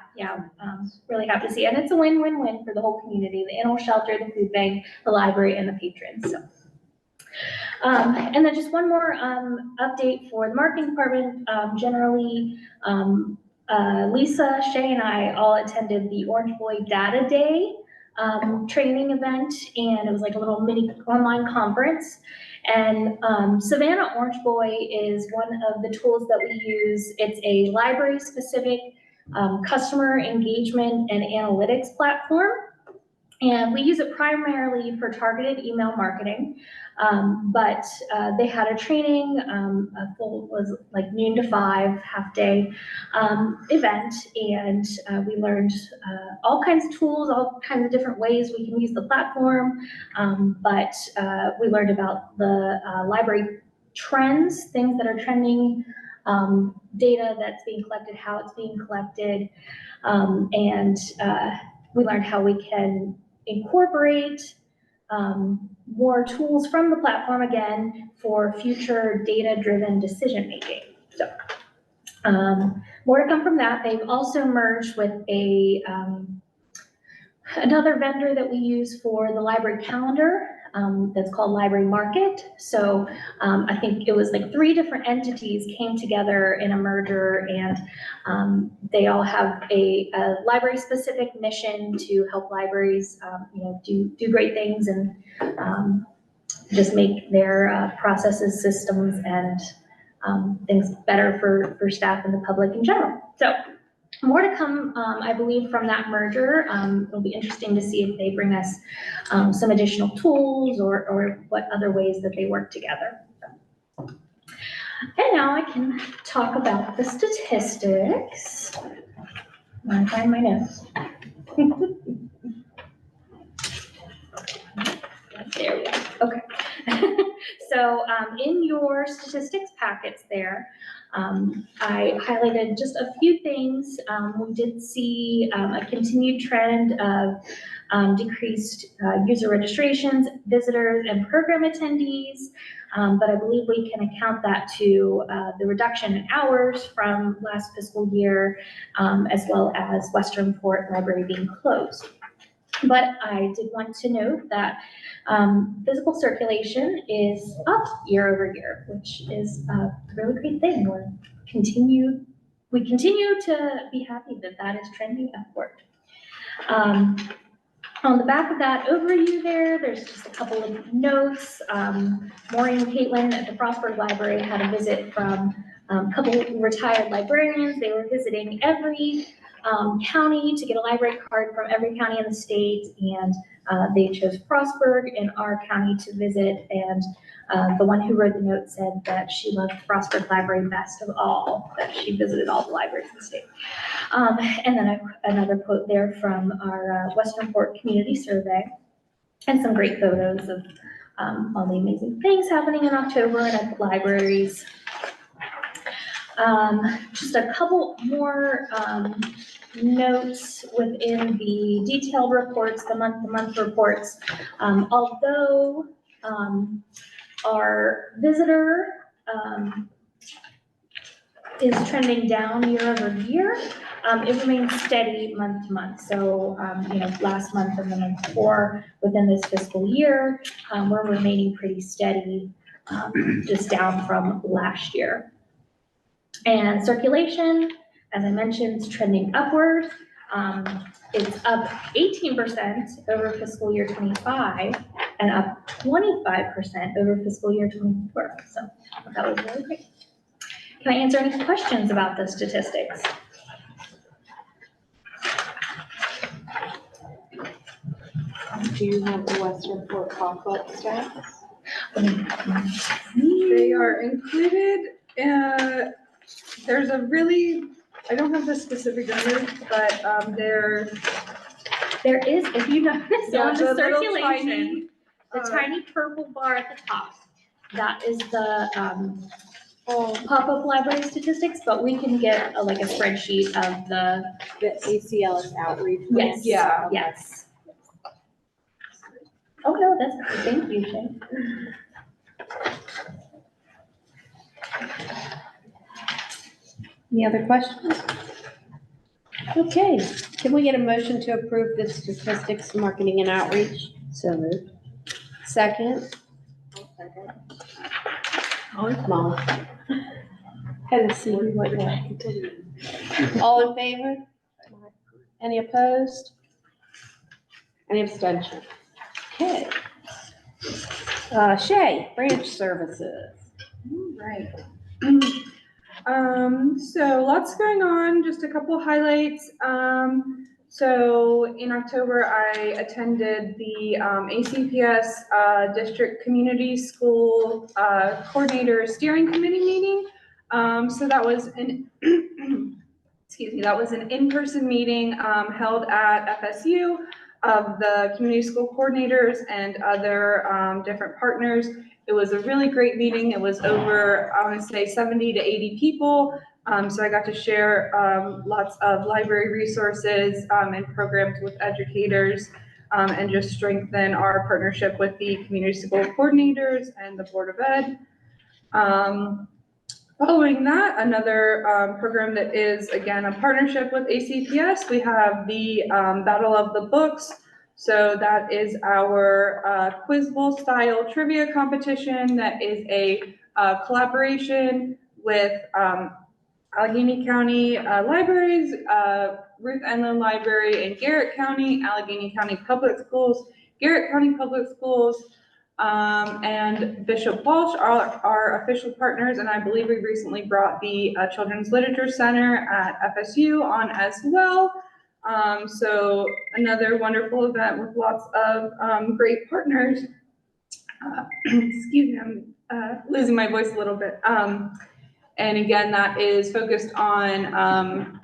Speaker 9: really happy to see. And it's a win-win-win for the whole community, the animal shelter, the food bank, the library, and the patrons, so. And then just one more update for the marketing department. Generally, Lisa, Shay, and I all attended the Orange Boy Data Day training event, and it was like a little mini online conference. And Savannah Orange Boy is one of the tools that we use. It's a library-specific customer engagement and analytics platform. And we use it primarily for targeted email marketing. But they had a training, a full, was like noon to 5, half day event. And we learned all kinds of tools, all kinds of different ways we can use the platform. But we learned about the library trends, things that are trending, data that's being collected, how it's being collected. And we learned how we can incorporate more tools from the platform again for future data-driven decision-making. So more to come from that. They've also merged with a another vendor that we use for the library calendar that's called Library Market. So I think it was like 3 different entities came together in a merger, and they all have a library-specific mission to help libraries, you know, do great things and just make their processes, systems, and things better for staff and the public in general. So more to come, I believe, from that merger. It'll be interesting to see if they bring us some additional tools or what other ways that they work together. And now I can talk about the statistics. I find my notes. There we go. Okay. So in your statistics packets there, I highlighted just a few things. We did see a continued trend of decreased user registrations, visitors, and program attendees. But I believe we can account that to the reduction in hours from last fiscal year, as well as Western Port Library being closed. But I did want to note that physical circulation is up year over year, which is a really great thing. We continue to be happy that that is trending upward. On the back of that overview there's just a couple of notes. Maureen and Caitlin at the Frostburg Library had a visit from a couple of retired librarians. They were visiting every county to get a library card from every county in the state, and they chose Frostburg in our county to visit, and the one who wrote the note said that she loved Frostburg Library best of all, that she visited all the libraries in the state. And then another quote there from our Western Port Community Survey, and some great photos of all the amazing things happening in October at libraries. Just a couple more notes within the detailed reports, the month-to-month reports. Although our visitor is trending down year over year, it remains steady month to month. So, last month and the month before within this fiscal year, we're remaining pretty steady, just down from last year. And circulation, as I mentioned, is trending upward. It's up 18% over fiscal year 25 and up 25% over fiscal year 24. So that was really great. Can I answer any questions about the statistics?
Speaker 7: Do you have the Western Port pop-up stats?
Speaker 6: They are included, there's a really, I don't have the specific numbers, but
Speaker 9: There is, if you notice on the
Speaker 6: little
Speaker 9: circulation, the
Speaker 6: uh,
Speaker 9: tiny purple bar at the top, that is the pop-up library statistics, but we can get like a spreadsheet of the,
Speaker 7: The ACLS outreach.
Speaker 9: yes,
Speaker 6: Yeah.
Speaker 9: yes. Oh, no, that's, thank you, Shay.
Speaker 1: Any other questions? Okay, can we get a motion to approve the statistics, marketing and outreach?
Speaker 8: So moved.
Speaker 1: Second? Molly. Had to see what way. All in favor? Any opposed? Any abstention? Okay. Shay, branch services.
Speaker 10: Right. So lots going on, just a couple highlights. So in October, I attended the ACPS District Community School Coordinator Steering Committee meeting. So that was an, excuse me, that was an in-person meeting held at FSU of the community school coordinators and other different partners. It was a really great meeting. It was over, I want to say 70 to 80 people. So I got to share lots of library resources and programs with educators and just strengthen our partnership with the community school coordinators and the Board of Ed. Following that, another program that is, again, a partnership with ACPS, we have the Battle of the Books. So that is our Quiz Bowl style trivia competition that is a collaboration with Allegheny County Libraries, Ruth Enlund Library in Garrett County, Allegheny County Public Schools, Garrett County Public Schools, and Bishop Walsh are our official partners, and I believe we recently brought the Children's Literature Center at FSU on as well. So another wonderful event with lots of great partners. Excuse me, I'm losing my voice a little bit. And again, that is focused on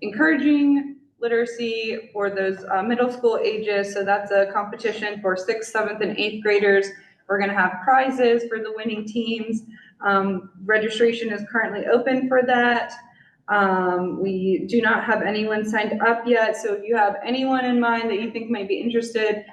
Speaker 10: encouraging literacy for those middle school ages. So that's a competition for 6th, 7th, and 8th graders. We're going to have prizes for the winning teams. Registration is currently open for that. We do not have anyone signed up yet. So if you have anyone in mind that you think might be interested,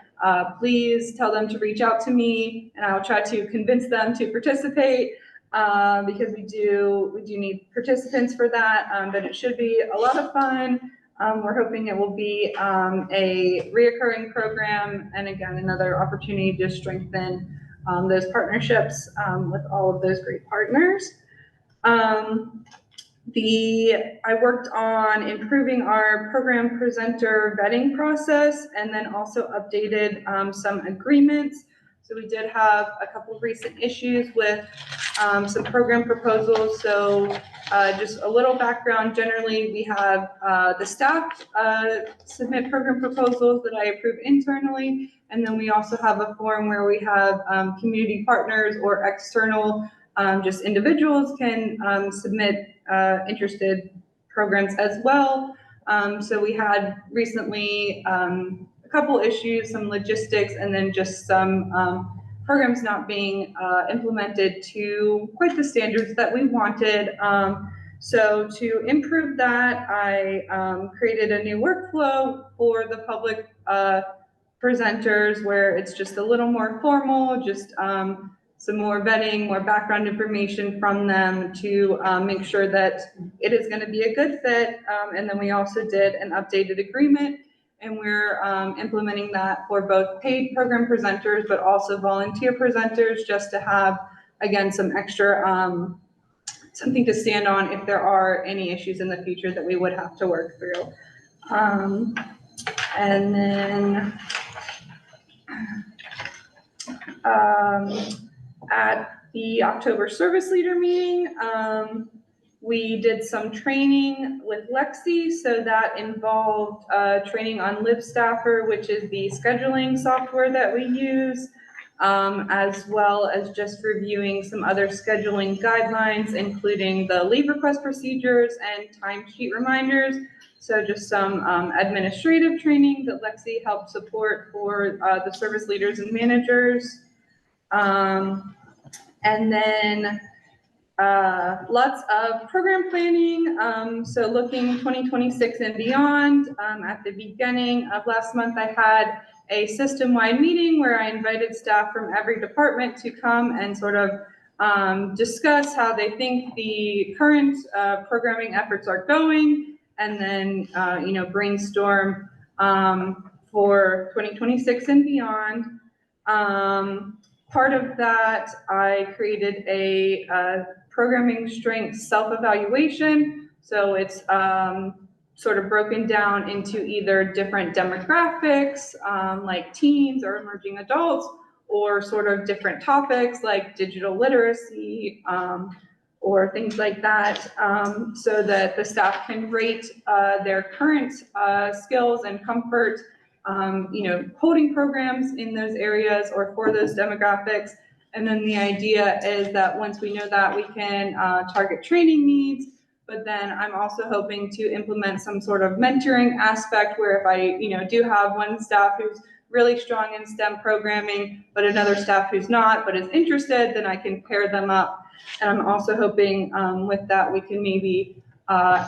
Speaker 10: please tell them to reach out to me and I'll try to convince them to participate. Because we do need participants for that, but it should be a lot of fun. We're hoping it will be a reoccurring program, and again, another opportunity to strengthen those partnerships with all of those great partners. I worked on improving our program presenter vetting process and then also updated some agreements. So we did have a couple of recent issues with some program proposals. So just a little background, generally we have the staff submit program proposals that I approve internally. And then we also have a form where we have community partners or external just individuals can submit interested programs as well. So we had recently a couple issues, some logistics, and then just some programs not being implemented to quite the standards that we wanted. So to improve that, I created a new workflow for the public presenters where it's just a little more formal, just some more vetting, more background information from them to make sure that it is going to be a good fit. And then we also did an updated agreement, and we're implementing that for both paid program presenters, but also volunteer presenters, just to have, again, some extra, something to stand on if there are any issues in the future that we would have to work through. And then at the October service leader meeting, we did some training with Lexi. So that involved training on LiveStaffer, which is the scheduling software that we use, as well as just reviewing some other scheduling guidelines, including the leave request procedures and timesheet reminders. So just some administrative training that Lexi helped support for the service leaders and managers. And then lots of program planning. So looking 2026 and beyond. At the beginning of last month, I had a system-wide meeting where I invited staff from every department to come and sort of discuss how they think the current programming efforts are going, and then brainstorm for 2026 and beyond. Part of that, I created a programming strength self-evaluation. So it's sort of broken down into either different demographics, like teens or emerging adults, or sort of different topics like digital literacy, or things like that, so that the staff can rate their current skills and comfort holding programs in those areas or for those demographics. And then the idea is that once we know that, we can target training needs, but then I'm also hoping to implement some sort of mentoring aspect where if I, do have one staff who's really strong in STEM programming, but another staff who's not, but is interested, then I can pair them up. And I'm also hoping with that, we can maybe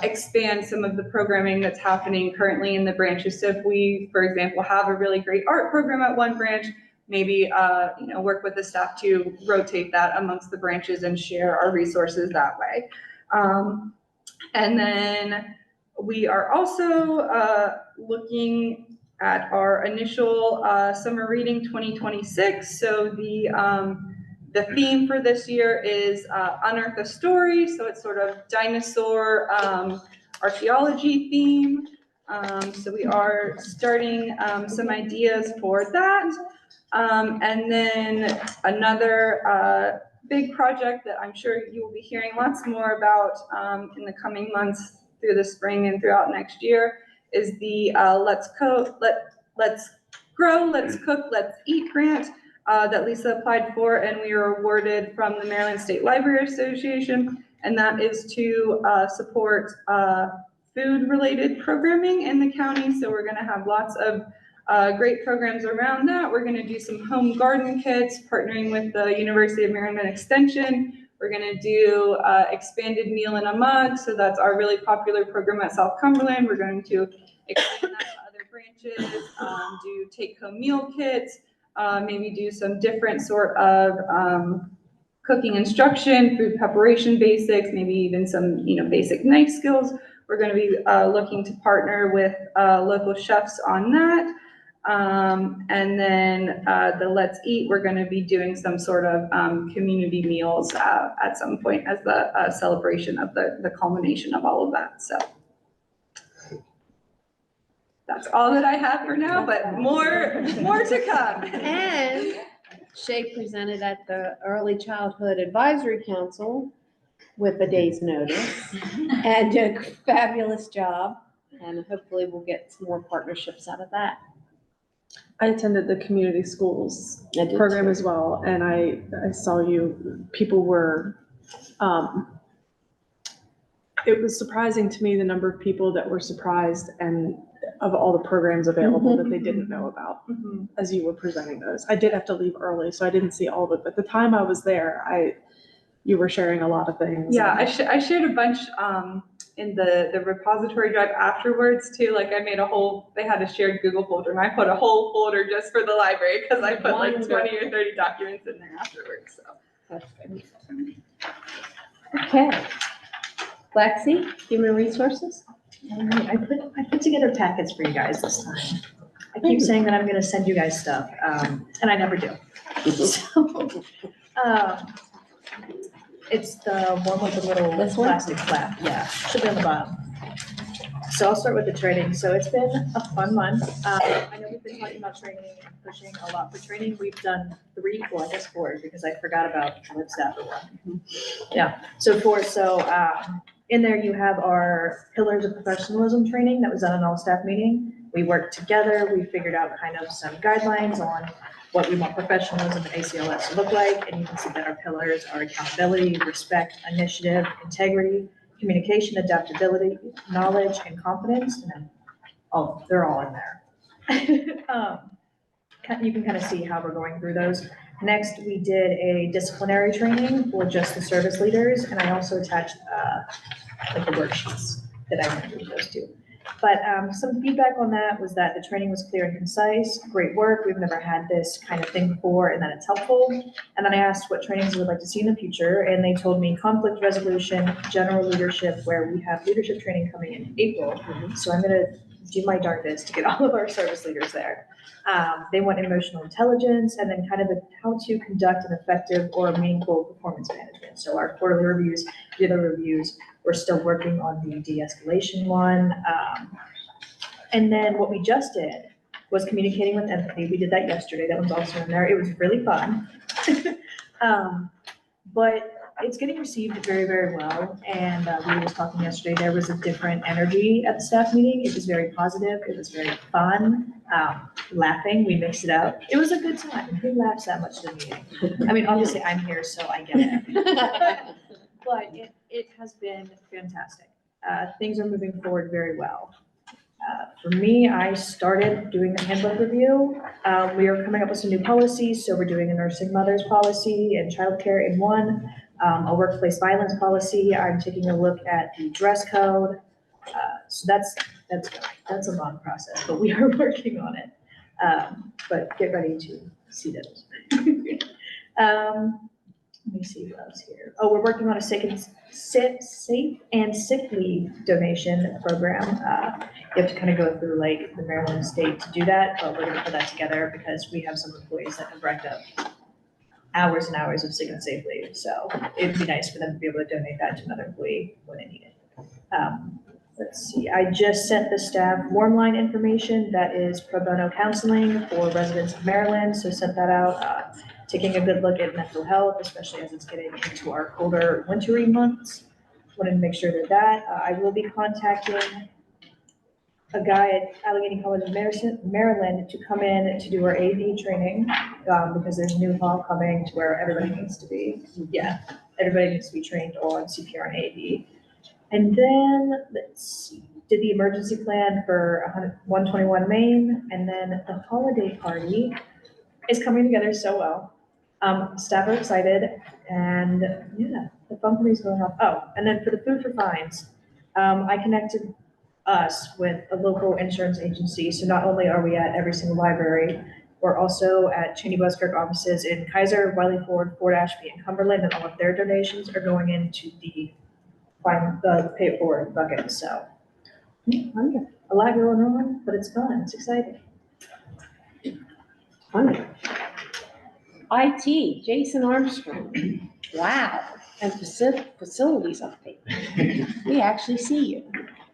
Speaker 10: expand some of the programming that's happening currently in the branches. So if we, for example, have a really great art program at one branch, maybe work with the staff to rotate that amongst the branches and share our resources that way. And then we are also looking at our initial summer reading 2026. So the theme for this year is Unearth a Story. So it's sort of dinosaur archaeology theme. So we are starting some ideas for that. And then another big project that I'm sure you will be hearing lots more about in the coming months through the spring and throughout next year is the Let's Grow, Let's Cook, Let's Eat grant that Lisa applied for, and we were awarded from the Maryland State Library Association, and that is to support food-related programming in the county. So we're going to have lots of great programs around that. We're going to do some home garden kits, partnering with the University of Maryland Extension. We're going to do expanded meal in a mug. So that's our really popular program at South Cumberland. We're going to expand that to other branches, do take-home meal kits, maybe do some different sort of cooking instruction, food preparation basics, maybe even some basic knife skills. We're going to be looking to partner with local chefs on that. And then the Let's Eat, we're going to be doing some sort of community meals at some point as the celebration of the culmination of all of that. So that's all that I have for now, but more to come.
Speaker 1: And Shay presented at the Early Childhood Advisory Council with a day's notice and did a fabulous job. And hopefully we'll get some more partnerships out of that.
Speaker 6: I attended the community schools
Speaker 1: I did
Speaker 6: program
Speaker 1: too.
Speaker 6: as well, and I saw people were, it was surprising to me the number of people that were surprised and of all the programs available that they didn't know about as you were presenting those. I did have to leave early, so I didn't see all of it, but the time I was there, you were sharing a lot of things.
Speaker 10: Yeah, I shared a bunch in the repository drive afterwards too. Like I made they had a shared Google folder and I put a whole folder just for the library because I put like 20 or 30 documents in there afterwards, so.
Speaker 1: That's good. Okay. Lexi, Human Resources?
Speaker 11: I put together packets for you guys this time. I keep saying that I'm gonna send you guys stuff, and I never do. So, it's the one with the little
Speaker 1: This one?
Speaker 11: plastic flap, yeah, should be on the bottom. So I'll start with the training. So it's been a fun month. I know we've been talking about training and pushing a lot for training. We've done 3, well, I guess 4, because I forgot about the live staff one. Yeah, so 4, in there you have our pillars of professionalism training that was done in all staff meeting. We worked together, we figured out kind of some guidelines on what we want professionalism at ACLS to look like, and you can see that our pillars are accountability, respect, initiative, integrity, communication, adaptability, knowledge, and confidence, and then, they're all in there. You can kind of see how we're going through those. Next, we did a disciplinary training for just the service leaders, and I also attached, like the worksheets that I went through those two. But some feedback on that was that the training was clear and concise, great work, we've never had this kind of thing before, and that it's helpful. And then I asked what trainings you would like to see in the future, and they told me conflict resolution, general leadership, where we have leadership training coming in April. So I'm gonna do my darndest to get all of our service leaders there. They want emotional intelligence, and then kind of how to conduct an effective or meaningful performance management. So our quarterly reviews, yearly reviews, we're still working on the de-escalation one. And then what we just did was communicating with empathy. We did that yesterday. That was also in there. It was really fun. But it's getting received very, very well. And we were just talking yesterday, there was a different energy at the staff meeting. It was very positive. It was very fun. Laughing, we mixed it up. It was a good time. Who laughs that much at a meeting? I mean, obviously I'm here, so I get it. But it has been fantastic. Things are moving forward very well. For me, I started doing the handbook review. We are coming up with some new policies, so we're doing a nursing mothers policy and childcare in one, a workplace violence policy. I'm taking a look at the dress code. So that's a long process, but we are working on it. But get ready to see those. Let me see what else here. Oh, we're working on a safe and sick leave donation program. You have to kind of go through like the Maryland state to do that, but we're gonna put that together because we have some employees that have racked up hours and hours of sick and safe leave. So it'd be nice for them to be able to donate that to another employee when they need it. Let's see, I just sent the staff warm line information. That is pro bono counseling for residents of Maryland. So sent that out. Taking a good look at mental health, especially as it's getting into our colder wintry months. Wanted to make sure that I will be contacting a guy at Allegheny College of Maryland to come in to do our AV training, because there's a new hall coming to where everybody needs to be. Yeah, everybody needs to be trained on CPR and AV. And then, let's see, did the emergency plan for 121 Main, and then the holiday party is coming together so well. Staff are excited, and yeah, the fun party's going off. Oh, and then for the food for fines, I connected us with a local insurance agency. So not only are we at every single library, we're also at Cheney Buskirk offices in Kaiser, Wiley Ford, Fort Ashby, and Cumberland, and all of their donations are going into the pay it forward bucket. So a lot going on, but it's fun. It's exciting.
Speaker 1: Fun. IT, Jason Armstrong. Wow. And facilities update. We actually see you.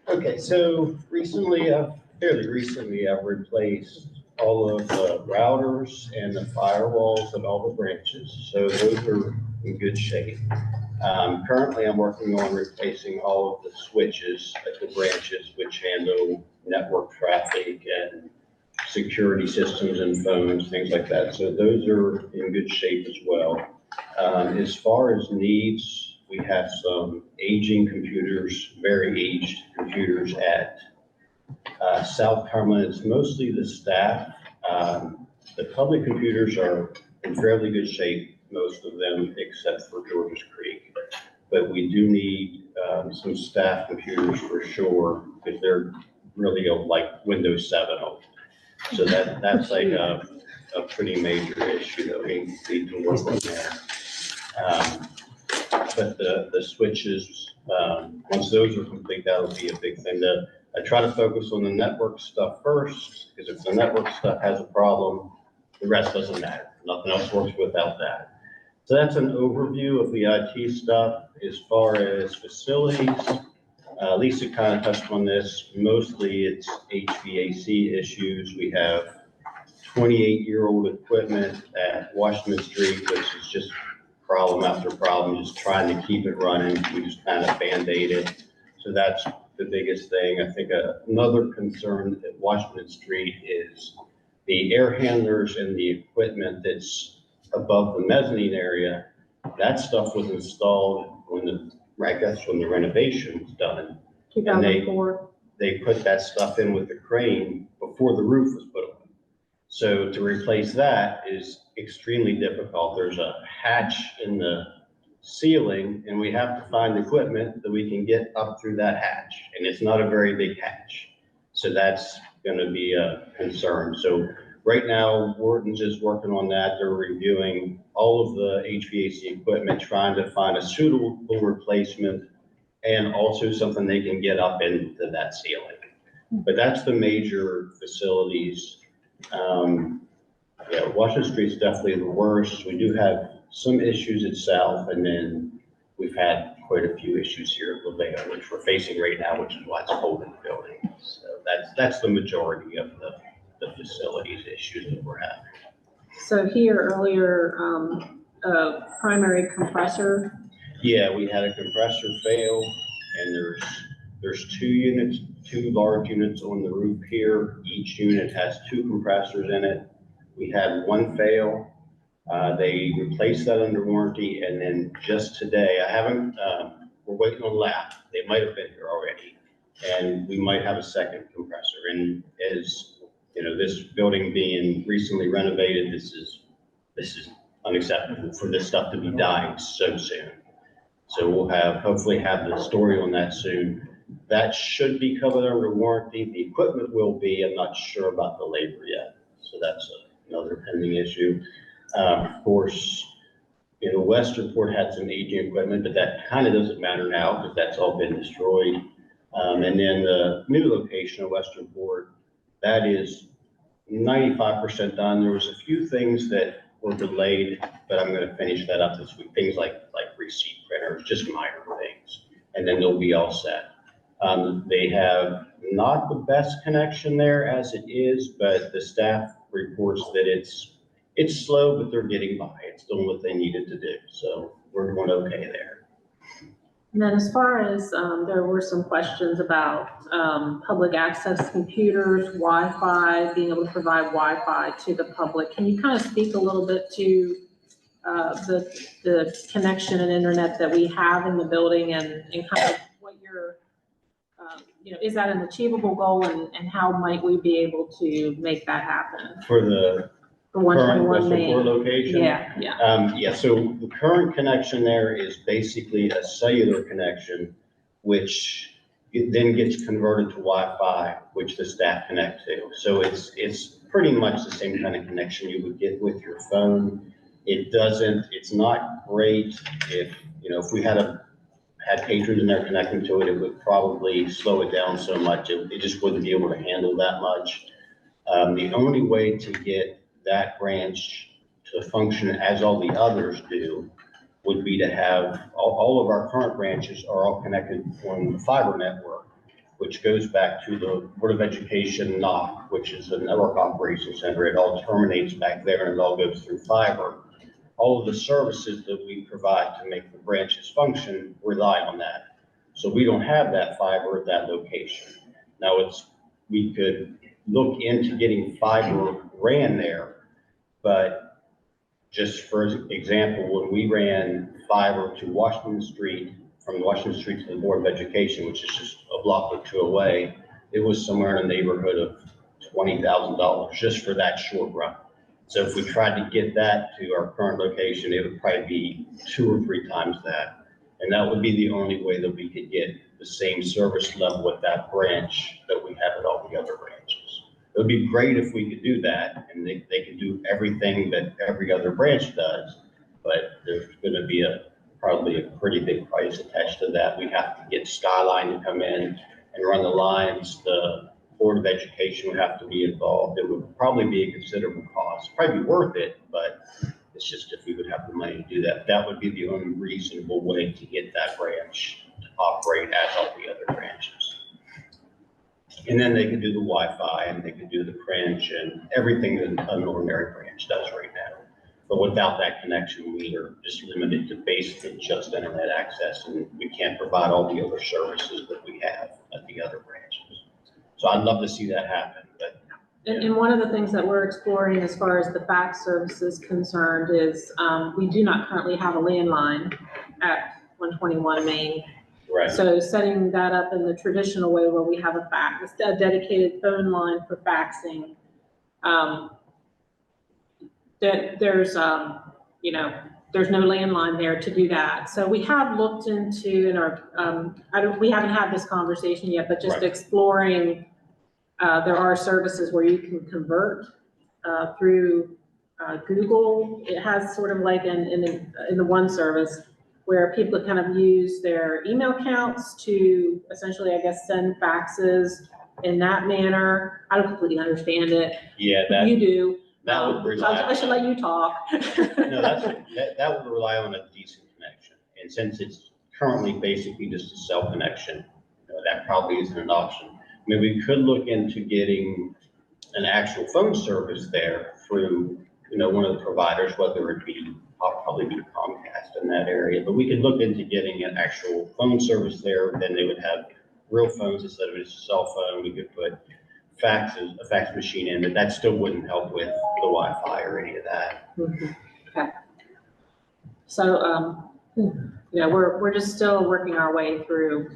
Speaker 12: Okay, so fairly recently, I've replaced all of the routers and the firewalls at all the branches, so those are in good shape. Currently, I'm working on replacing all of the switches at the branches, which handle network traffic and security systems and phones, things like that. So those are in good shape as well. As far as needs, we have some aging computers, very aged computers at South Carolina. It's mostly the staff. The public computers are in fairly good shape, most of them except for Georges Creek. But we do need some staff computers for sure, because they're really like Windows 7 old. So that's like a pretty major issue that we need to work on there. But the switches, once those are complete, that'll be a big thing. I try to focus on the network stuff first, because if the network stuff has a problem, the rest doesn't matter. Nothing else works without that. So that's an overview of the IT stuff. As far as facilities, Lisa kind of touched on this. Mostly it's HVAC issues. We have 28-year-old equipment at Washington Street, which is just problem after problem, just trying to keep it running. We just kind of Band-Aid it. So that's the biggest thing. I think another concern at Washington Street is the air handlers and the equipment that's above the mezzanine area. That stuff was installed when the renovation was done.
Speaker 4: 2004.
Speaker 12: They put that stuff in with the crane before the roof was put on. So to replace that is extremely difficult. There's a hatch in the ceiling, and we have to find equipment that we can get up through that hatch, and it's not a very big hatch. So that's going to be a concern. So right now, Wharton's is working on that. They're reviewing all of the HVAC equipment, trying to find a suitable replacement and also something they can get up into that ceiling. But that's the major facilities. Yeah, Washington Street's definitely the worst. We do have some issues at South, and then we've had quite a few issues here at Lavelle, which we're facing right now, which is why it's holding the building. So that's the majority of the facilities issues that we're having.
Speaker 4: So here earlier, primary compressor.
Speaker 12: Yeah, we had a compressor fail, and there's two large units on the roof here. Each unit has 2 compressors in it. We had one fail. They replaced that under warranty, and then just today, we're waiting on lab. They might have been here already, and we might have a second compressor. And as you know, this building being recently renovated, this is unacceptable for this stuff to be dying so soon. So we'll hopefully have the story on that soon. That should be covered under warranty. The equipment will be. I'm not sure about the labor yet. So that's another pending issue. Of course, you know, Westernport had some aging equipment, but that kind of doesn't matter now because that's all been destroyed. And then the new location of Westernport, that is 95% done. There was a few things that were delayed, but I'm going to finish that up this week. Things like receipt printers, just minor things, and then they'll be all set. They have not the best connection there as it is, but the staff reports that it's slow, but they're getting by. It's doing what they needed to do. So we're doing okay there.
Speaker 4: And then as far as, there were some questions about public access computers, Wi-Fi, being able to provide Wi-Fi to the public. Can you kind of speak a little bit to the connection and internet that we have in the building and kind of what your, is that an achievable goal and how might we be able to make that happen?
Speaker 12: For the current
Speaker 4: 121
Speaker 12: Westernport
Speaker 4: main.
Speaker 12: location?
Speaker 4: Yeah.
Speaker 12: So the current connection there is basically a cellular connection, which it then gets converted to Wi-Fi, which the staff connect to. So it's pretty much the same kind of connection you would get with your phone. It's not great if we had patrons in there connecting to it, it would probably slow it down so much. It just wouldn't be able to handle that much. The only way to get that branch to function as all the others do would be to have all of our current branches are all connected on the fiber network. which goes back to the Board of Education NOC, which is the Network Operations Center. It all terminates back there and it all goes through fiber. All of the services that we provide to make the branches function rely on that. So we don't have that fiber at that location. Now we could look into getting fiber ran there, but just for example, when we ran fiber to Washington Street, from Washington Street to the Board of Education, which is just a block or two away, it was somewhere in the neighborhood of $20,000 just for that short run. So if we tried to get that to our current location, it would probably be 2 or 3 times that. And that would be the only way that we could get the same service level at that branch that we have at all the other branches. It would be great if we could do that and they could do everything that every other branch does, but there's gonna be probably a pretty big price attached to that. We have to get Skyline to come in and run the lines. The Board of Education would have to be involved. It would probably be a considerable cost, probably be worth it, but it's just if we would have the money to do that. That would be the only reasonable way to get that branch to operate as all the other branches. And then they could do the Wi-Fi and they could do the Cringe and everything that an ordinary branch does right now. But without that connection, we are just limited to basically just internet access, and we can't provide all the other services that we have at the other branches. So I'd love to see that happen, but.
Speaker 4: And one of the things that we're exploring as far as the fax service is concerned is, we do not currently have a landline at 121 Main.
Speaker 12: Right.
Speaker 4: So setting that up in the traditional way where we have a dedicated phone line for faxing, there's no landline there to do that. So we have looked into, we haven't had this conversation yet, but just exploring, there are services where you can convert through Google. It has sort of like in the one service where people kind of use their email accounts to essentially, I guess, send faxes in that manner. I don't completely understand it.
Speaker 12: Yeah,
Speaker 4: You do.
Speaker 12: that would rely.
Speaker 4: I should let you talk.
Speaker 12: No, that would rely on a decent connection. And since it's currently basically just a cell connection, that probably isn't an option. I mean, we could look into getting an actual phone service there through, one of the providers, whether it be, probably be Comcast in that area, but we could look into getting an actual phone service there. Then they would have real phones instead of just a cell phone. We could put a fax machine in, but that still wouldn't help with the Wi-Fi or any of that.
Speaker 4: Okay. So, we're just still working our way through,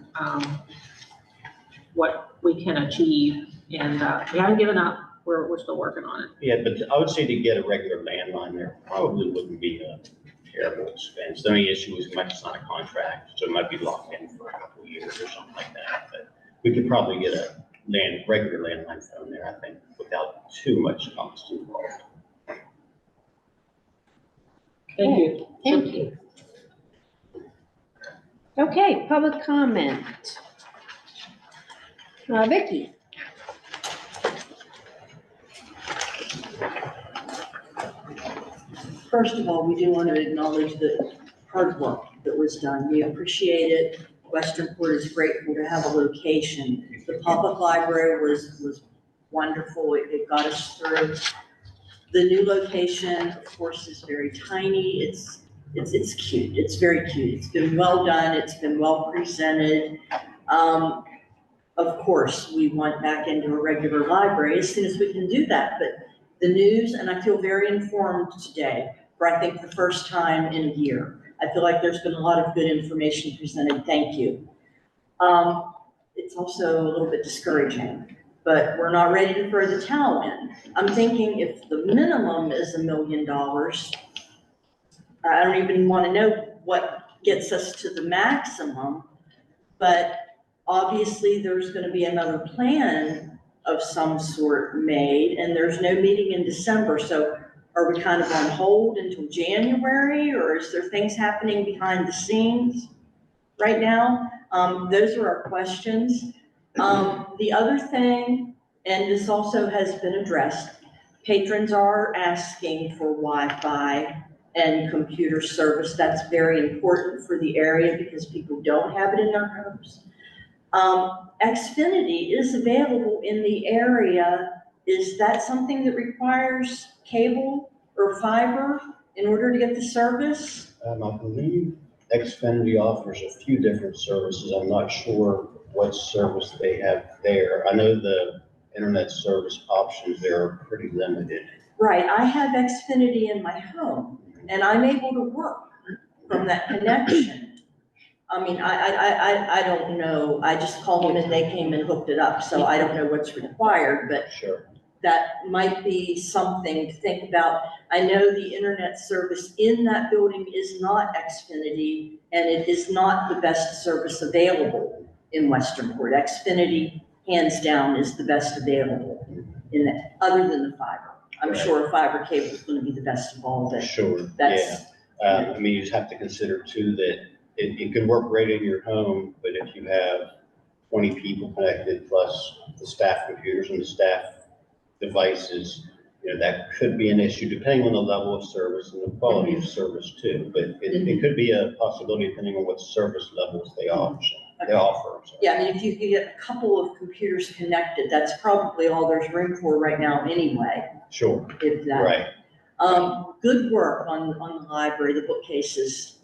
Speaker 4: what we can achieve, and, we haven't given up. We're still working on it.
Speaker 12: Yeah, but I would say to get a regular landline there probably wouldn't be a terrible expense. The only issue is we might sign a contract, so it might be locked in for a couple of years or something like that. But we could probably get a regular landline phone there, I think, without too much cost involved.
Speaker 4: Thank you.
Speaker 1: Thank you. Okay, public comment. Vicky.
Speaker 13: First of all, we do want to acknowledge the hard work that was done. We appreciate it. Westernport is grateful to have a location. The public library was wonderful. It got us through. The new location, of course, is very tiny. It's cute. It's very cute. It's been well done. It's been well presented. Of course, we want back into a regular library as soon as we can do that. But the news, and I feel very informed today for, I think, the first time in a year. I feel like there's been a lot of good information presented. Thank you. It's also a little bit discouraging, but we're not ready to throw the towel in. I'm thinking if the minimum is $1 million, I don't even want to know what gets us to the maximum, but obviously there's going to be another plan of some sort made, and there's no meeting in December. So are we kind of on hold until January, or is there things happening behind the scenes right now? Those are our questions. The other thing, and this also has been addressed, patrons are asking for Wi-Fi and computer service. That's very important for the area because people don't have it in their homes. Xfinity is available in the area. Is that something that requires cable or fiber in order to get the service?
Speaker 12: I believe Xfinity offers a few different services. I'm not sure what service they have there. I know the internet service options there are pretty limited.
Speaker 13: Right, I have Xfinity in my home, and I'm able to work from that connection. I mean, I don't know, I just called them and they came and hooked it up, so I don't know what's required, but
Speaker 12: Sure.
Speaker 13: that might be something to think about. I know the internet service in that building is not Xfinity, and it is not the best service available in Westernport. Xfinity, hands down, is the best available in that, other than the fiber. I'm sure fiber cable is gonna be the best of all, but
Speaker 12: Sure, yeah.
Speaker 13: that's,
Speaker 12: I mean, you just have to consider too that it can work great in your home, but if you have 20 people connected plus the staff computers and the staff devices, you know, that could be an issue depending on the level of service and the quality of service too. But it could be a possibility depending on what service levels they offer. I'm sorry.
Speaker 13: yeah, I mean, if you could get a couple of computers connected, that's probably all there's room for right now anyway,
Speaker 12: Sure,
Speaker 13: if that.
Speaker 12: right.
Speaker 13: Good work on the library, the bookcases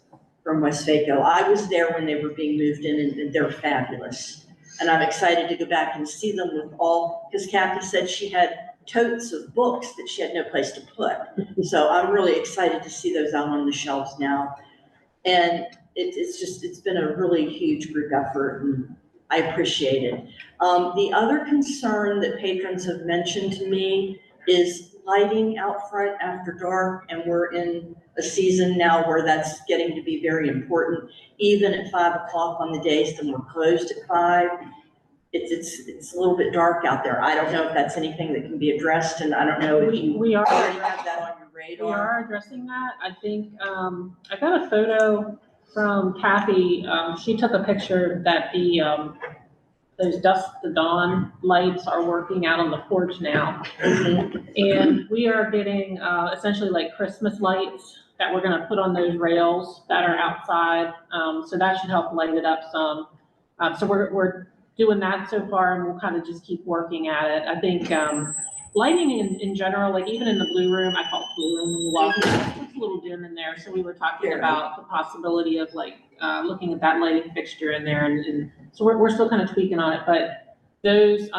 Speaker 13: from Westvaco. I was there when they were being moved in, and they're fabulous. And I'm excited to go back and see them with all, because Kathy said she had totes of books that she had no place to put. So I'm really excited to see those out on the shelves now. And it's been a really huge group effort, and I appreciate it. The other concern that patrons have mentioned to me is lighting out front after dark, and we're in a season now where that's getting to be very important. Even at 5 o'clock on the days that we're closed at 5, it's a little bit dark out there. I don't know if that's anything that can be addressed, and I don't know if you
Speaker 4: We are.
Speaker 13: already have that on your radar.
Speaker 4: We are addressing that. I think, I got a photo from Kathy. She took a picture that those dusk to dawn lights are working out on the porch now. And we are getting, essentially like Christmas lights that we're gonna put on those rails that are outside. So that should help light it up some. So we're doing that so far, and we'll kind of just keep working at it. I think, lighting in general, like even in the blue room, I call it blue room when you walk in, it's a little dim in there. So we were talking about the possibility of like, looking at that lighting fixture in there, and so we're still kind of tweaking on it, but those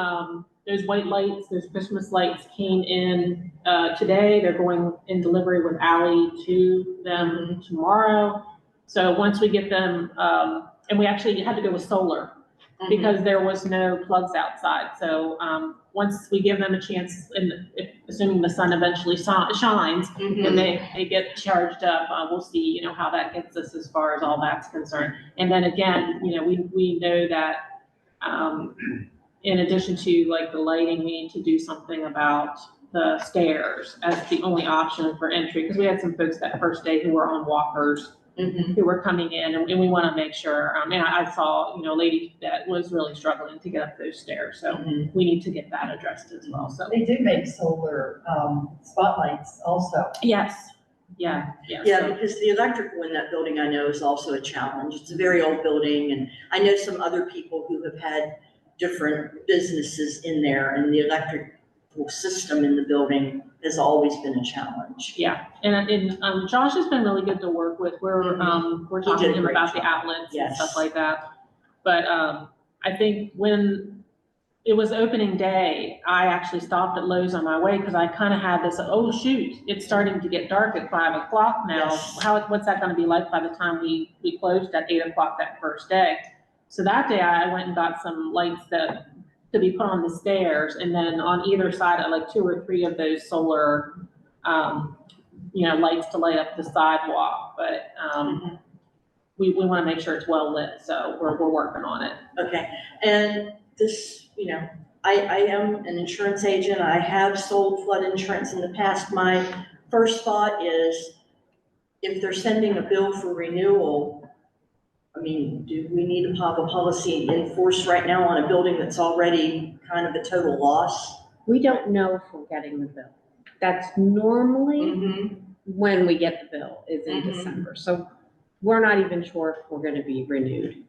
Speaker 4: white lights, those Christmas lights came in, today. They're going in delivery with Ally to them tomorrow. So once we get them, and we actually had to go with solar, because there was no plugs outside. So, once we give them a chance, and assuming the sun eventually shines, and they get charged up, we'll see, you know, how that gets us as far as all that's concerned. And then again, you know, we know that, in addition to like the lighting, we need to do something about the stairs as the only option for entry, because we had some folks that first day who were on walkers, who were coming in, and we want to make sure, and I saw, you know, a lady that was really struggling to get up those stairs, so we need to get that addressed as well, so.
Speaker 14: They do make solar spotlights also.
Speaker 4: Yes, yeah.
Speaker 13: Yeah, because the electrical in that building, I know, is also a challenge. It's a very old building, and I know some other people who have had different businesses in there, and the electrical system in the building has always been a challenge.
Speaker 4: Yeah, and Josh has been really good to work with. We're talking to him about the outlets and stuff like that. But I think when it was opening day, I actually stopped at Lowe's on my way, because I kind of had this, oh shoot, it's starting to get dark at 5 o'clock now. What's that gonna be like by the time we closed at 8 o'clock that first day? So that day I went and got some lights that to be put on the stairs, and then on either side, like 2 or 3 of those solar, you know, lights to light up the sidewalk. But we want to make sure it's well lit, so we're working on it.
Speaker 13: Okay, and this, you know, I am an insurance agent. I have sold flood insurance in the past. My first thought is, if they're sending a bill for renewal, I mean, do we need to have a policy in force right now on a building that's already kind of a total loss?
Speaker 1: We don't know if we're getting the bill. That's normally when we get the bill, is in December. So we're not even sure if we're gonna be renewed.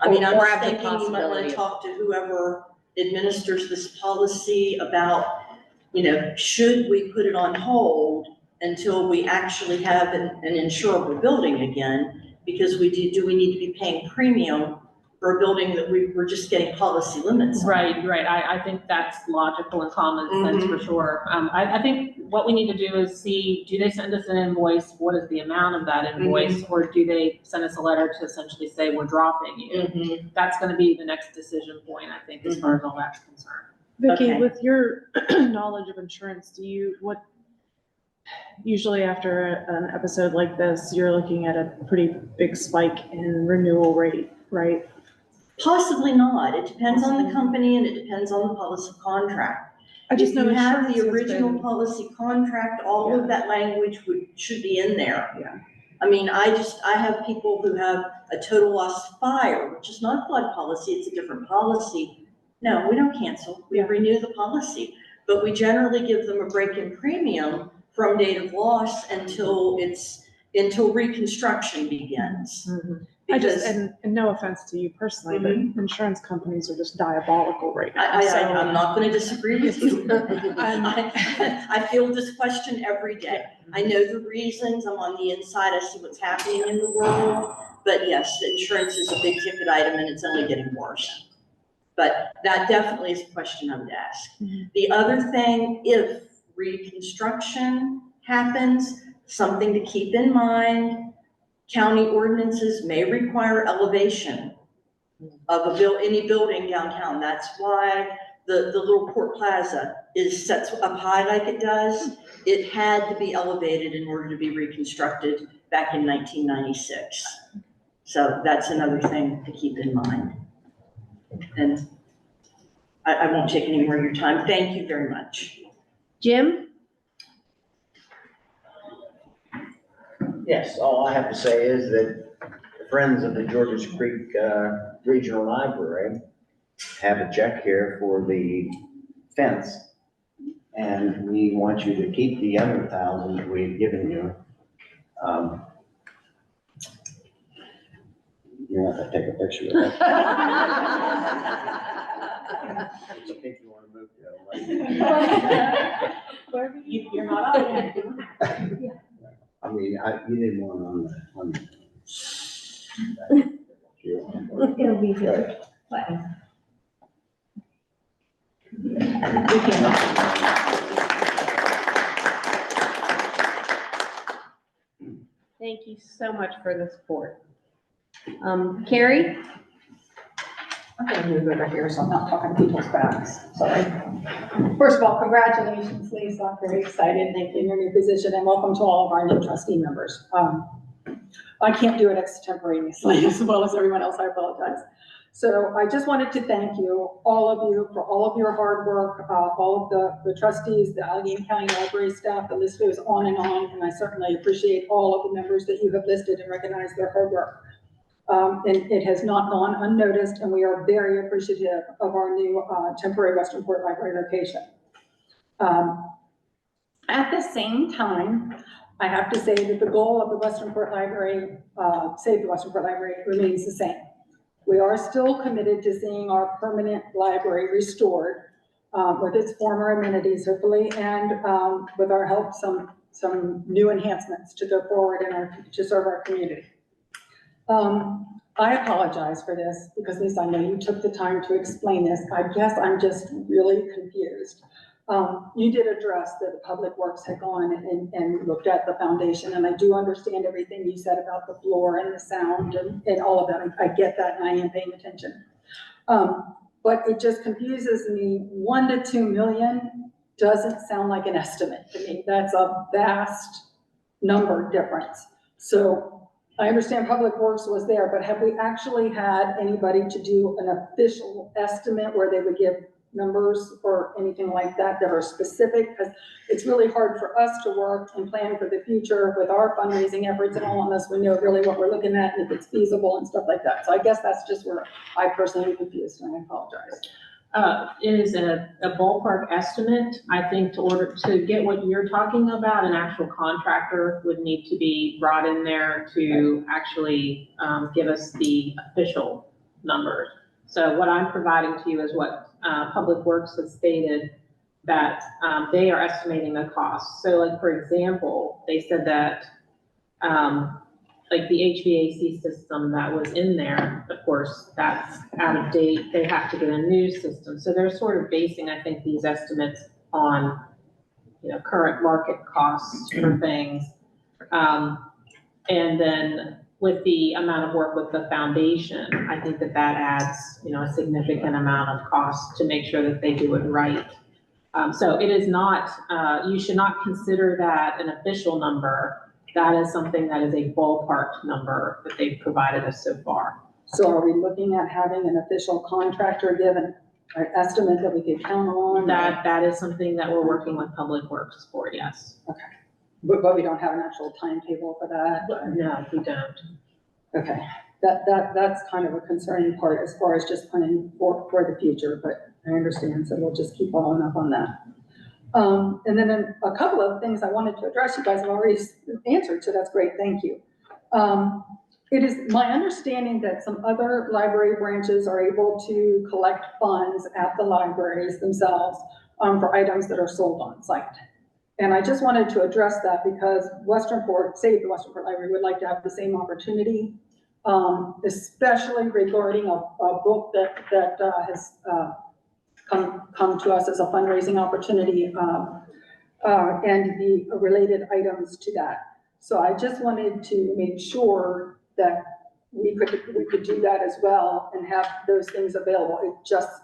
Speaker 13: I mean, I'm
Speaker 11: Or
Speaker 13: just
Speaker 11: have the
Speaker 13: thinking you might want
Speaker 11: possibility
Speaker 13: to
Speaker 11: of-
Speaker 13: talk to whoever administers this policy about, should we put it on hold until we actually have an insurable building again? Because do we need to be paying premium for a building that we're just getting policy limits on?
Speaker 4: Right. I think that's logical and common sense for sure. I think what we need to do is see, do they send us an invoice? What is the amount of that invoice? Or do they send us a letter to essentially say, we're dropping you? That's gonna be the next decision point, I think, as far as all that's concerned.
Speaker 6: Vicky,
Speaker 13: Okay.
Speaker 6: with your knowledge of insurance, usually after an episode like this, you're looking at a pretty big spike in renewal rate, right?
Speaker 13: Possibly not. It depends on the company and it depends on the policy contract.
Speaker 6: I just
Speaker 13: If
Speaker 6: know
Speaker 13: you have
Speaker 6: insurance
Speaker 13: the
Speaker 6: has
Speaker 13: original
Speaker 6: been-
Speaker 13: policy contract, all of that language should be in there.
Speaker 6: Yeah.
Speaker 13: I mean, I have people who have a total loss fire, which is not flood policy, it's a different policy. No, we don't cancel, we renew the policy, but we generally give them a break in premium from date of loss until reconstruction begins.
Speaker 6: I just,
Speaker 13: Because
Speaker 6: and no offense to you personally, but insurance companies are just diabolical right now.
Speaker 13: I'm not gonna disagree with you.
Speaker 6: I'm-
Speaker 13: I feel this question every day. I know the reasons, I'm on the inside, I see what's happening in the world. But yes, insurance is a big ticket item and it's only getting worse. But that definitely is a question I would ask. The other thing, if reconstruction happens, something to keep in mind, county ordinances may require elevation of any building downtown. That's why the little Port Plaza sets up high like it does. It had to be elevated in order to be reconstructed back in 1996. So that's another thing to keep in mind. And I won't take any more of your time. Thank you very much.
Speaker 1: Jim?
Speaker 2: Yes, all I have to say is that the Friends of the Georges Creek Regional Library have a check here for the fence. And we want you to keep the other 1,000 we've given you. You're not gonna take a picture of that. I think you want to move to
Speaker 4: You're not on it.
Speaker 2: I mean, you didn't want on the.
Speaker 8: It'll be good.
Speaker 1: Thank you so much for the support. Carrie?
Speaker 14: I'm gonna move over here, so I'm not talking people's backs, sorry. First of all, congratulations, Lisa, I'm very excited, thank you in your new position, and welcome to all of our new trustee members. I can't do it extemporaneously as well as everyone else, I apologize. So I just wanted to thank you, all of you, for all of your hard work, all of the trustees, the Allegheny County Library staff, the list goes on, and I certainly appreciate all of the members that you have listed and recognize their hard work. And it has not gone unnoticed, and we are very appreciative of our new temporary Westernport Library location. At the same time, I have to say that the goal of the Westernport Library, Save the Westernport Library, remains the same. We are still committed to seeing our permanent library restored with its former amenities, hopefully, and with our help, some new enhancements to go forward to serve our community. I apologize for this because Lisa, I know you took the time to explain this. I guess I'm just really confused. You did address that the Public Works had gone and looked at the foundation, and I do understand everything you said about the floor and the sound and all of that. I get that, and I am paying attention. But it just confuses me. 1 to 2 million doesn't sound like an estimate to me. That's a vast number difference. So I understand Public Works was there, but have we actually had anybody to do an official estimate where they would give numbers or anything like that that are specific? Because it's really hard for us to work and plan for the future with our fundraising efforts and all unless we know really what we're looking at and if it's feasible and stuff like that. So I guess that's just where I personally am confused, and I apologize.
Speaker 4: It is a ballpark estimate. I think to get what you're talking about, an actual contractor would need to be brought in there to actually give us the official numbers. So what I'm providing to you is what Public Works has stated that they are estimating the cost. So like, for example, they said that like the HVAC system that was in there, of course, that's out of date. They have to get a new system. So they're sort of basing, I think, these estimates on, you know, current market costs for things. And then with the amount of work with the foundation, I think that that adds, you know, a significant amount of cost to make sure that they do it right. So it is not, you should not consider that an official number. That is something that is a ballpark number that they've provided us so far.
Speaker 14: So are we looking at having an official contractor give an estimate that we could count on?
Speaker 4: That is something that we're working with Public Works for, yes.
Speaker 14: Okay. But we don't have an actual timetable for that?
Speaker 4: No, we don't.
Speaker 14: Okay, that's kind of a concerning part as far as just planning for the future, but I understand, so we'll just keep following up on that. And then a couple of things I wanted to address, you guys have already answered, so that's great, thank you. It is my understanding that some other library branches are able to collect funds at the libraries themselves for items that are sold on site. And I just wanted to address that because Westernport, say the Westernport Library would like to have the same opportunity, especially regarding a book that has come to us as a fundraising opportunity and the related items to that. So I just wanted to make sure that we could do that as well and have those things available.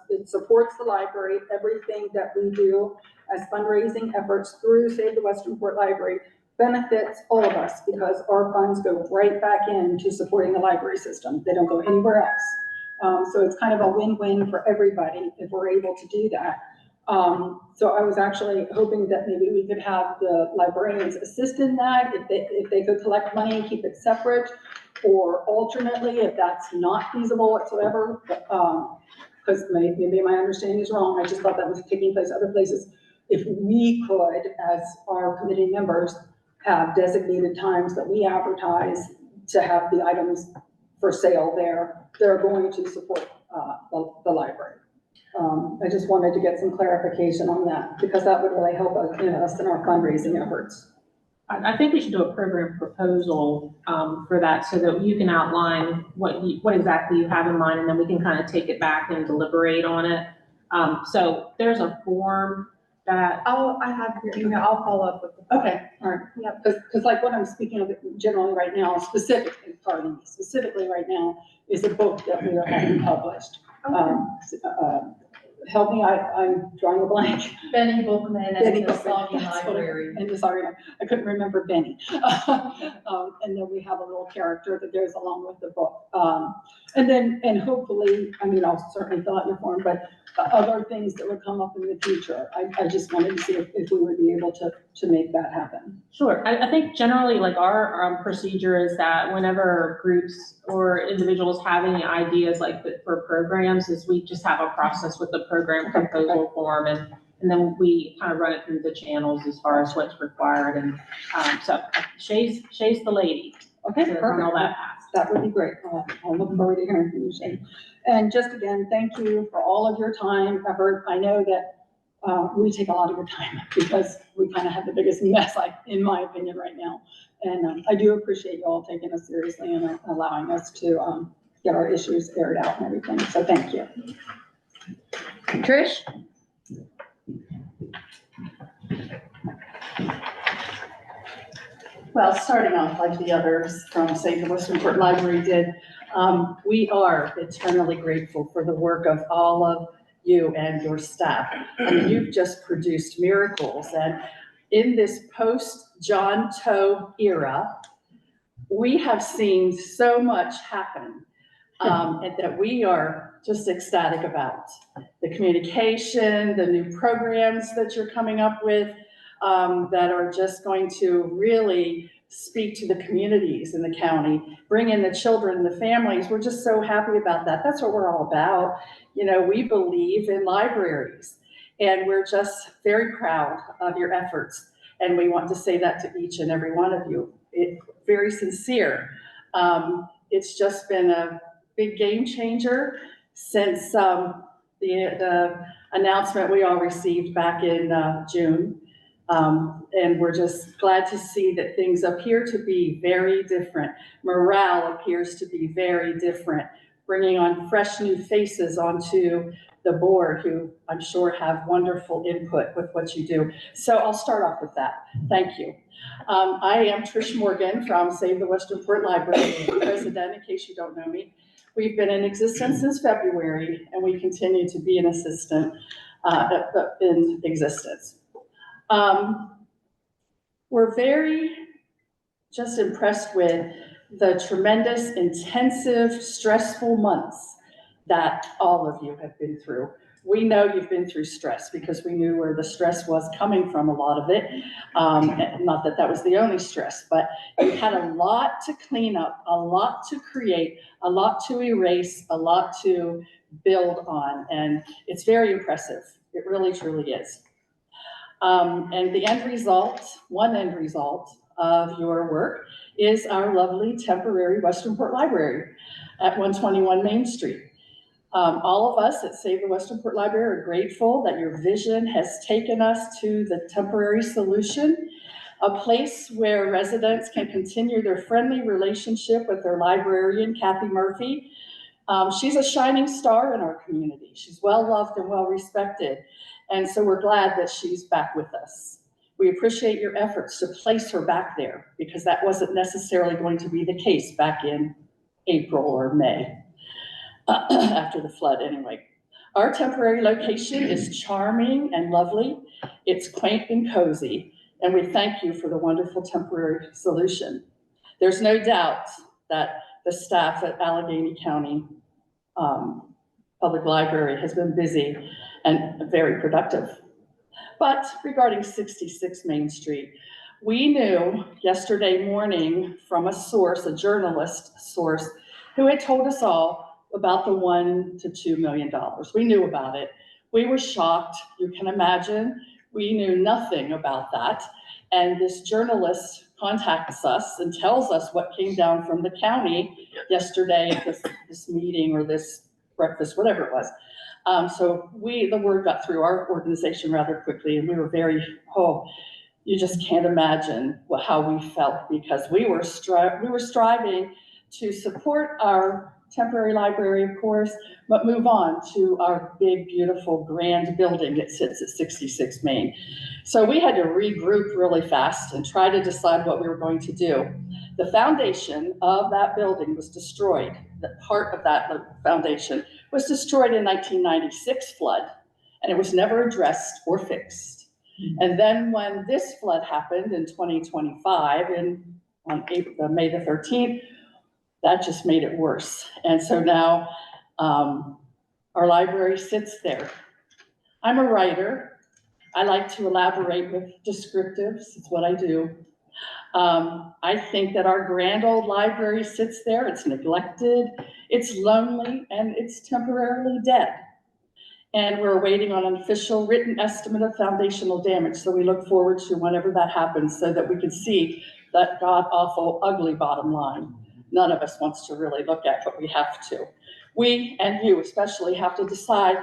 Speaker 14: It supports the library. Everything that we do as fundraising efforts through Save the Westernport Library benefits all of us because our funds go right back into supporting the library system. They don't go anywhere else. So it's kind of a win-win for everybody if we're able to do that. So I was actually hoping that maybe we could have the librarians assist in that, if they could collect money and keep it separate, or alternately, if that's not feasible whatsoever, because maybe my understanding is wrong, I just thought that was taking place other places. If we could, as our committee members, have designated times that we advertise to have the items for sale there, they're going to support the library. I just wanted to get some clarification on that because that would really help us, us in our fundraising efforts.
Speaker 4: I think we should do a program proposal for that so that you can outline what exactly you have in mind, and then we can kind of take it back and deliberate on it. So there's a form that
Speaker 7: I have your email, I'll follow up with the.
Speaker 14: Okay, all right. Yeah, because like what I'm speaking of generally right now, specifically right now, is a book that we are having published.
Speaker 7: Okay.
Speaker 14: Help me, I'm drawing a blank.
Speaker 13: Benny Bookman
Speaker 14: Benny
Speaker 13: and the
Speaker 14: Bookman,
Speaker 13: Soggy
Speaker 14: that's what I-
Speaker 13: Library.
Speaker 14: And sorry, I couldn't remember Benny. And then we have a little character that goes along with the book. And hopefully, I mean, I'll certainly fill out your form, but other things that would come up in the future. I just wanted to see if we would be able to make that happen.
Speaker 4: Sure. I think generally like our procedure is that whenever groups or individuals have any ideas like for programs is we just have a process with the program proposal form and then we kind of run it through the channels as far as what's required. And so Shay's the lady.
Speaker 14: Okay,
Speaker 4: to
Speaker 14: perfect.
Speaker 4: run all that past.
Speaker 14: That would be great. I'll look forward to hearing from you, Shane. And just again, thank you for all of your time, effort. I know that we take a lot of your time because we kind of have the biggest mess, in my opinion, right now. And I do appreciate you all taking us seriously and allowing us to get our issues aired out and everything. So thank you.
Speaker 1: Trish?
Speaker 15: Well, starting off like the others from Save the Westernport Library did, we are eternally grateful for the work of all of you and your staff. I mean, you've just produced miracles, and in this post-John Toe era, we have seen so much happen, and that we are just ecstatic about. The communication, the new programs that you're coming up with, that are just going to really speak to the communities in the county, bring in the children, the families. We're just so happy about that. That's what we're all about. You know, we believe in libraries, and we're just very proud of your efforts. And we want to say that to each and every one of you. It's very sincere. It's just been big game changer since the announcement we all received back in June. And we're just glad to see that things appear to be very different. Morale appears to be very different, bringing on fresh new faces onto the board who I'm sure have wonderful input with what you do. So I'll start off with that. Thank you. I am Trish Morgan from Save the Westernport Library, president, in case you don't know me. We've been in existence since February, and we continue to be an assistant in existence. We're very just impressed with the tremendous, intensive, stressful months that all of you have been through. We know you've been through stress because we knew where the stress was coming from, a lot of it. Not that that was the only stress, but you had a lot to clean up, a lot to create, a lot to erase, a lot to build on, and it's very impressive. It really, truly is. And the end result, one end result of your work is our lovely temporary Westernport Library at 121 Main Street. All of us at Save the Westernport Library are grateful that your vision has taken us to the temporary solution, a place where residents can continue their friendly relationship with their librarian, Kathy Murphy. She's a shining star in our community. She's well loved and well respected. And so we're glad that she's back with us. We appreciate your efforts to place her back there because that wasn't necessarily going to be the case back in April or May, after the flood anyway. Our temporary location is charming and lovely. It's quaint and cozy, and we thank you for the wonderful temporary solution. There's no doubt that the staff at Allegheny County Public Library has been busy and very productive. But regarding 66 Main Street, we knew yesterday morning from a source, a journalist source, who had told us all about the $1 to $2 million. We knew about it. We were shocked. You can imagine. We knew nothing about that. And this journalist contacts us and tells us what came down from the county yesterday at this meeting or this breakfast, whatever it was. So the word got through our organization rather quickly, and we were very, you just can't imagine how we felt, because we were striving to support our temporary library, of course, but move on to our big, beautiful, grand building that sits at 66 Main. So we had to regroup really fast and try to decide what we were going to do. The foundation of that building was destroyed. The part of that foundation was destroyed in 1996 flood, and it was never addressed or fixed. And then when this flood happened in 2025, on May the 13th, that just made it worse. And so now our library sits there. I'm a writer. I like to elaborate with descriptives. It's what I do. I think that our grand old library sits there. It's neglected, it's lonely, and it's temporarily dead. And we're waiting on an official written estimate of foundational damage. So we look forward to whenever that happens so that we can see that god-awful, ugly bottom line. None of us wants to really look at, but we have to. We, and you especially, have to decide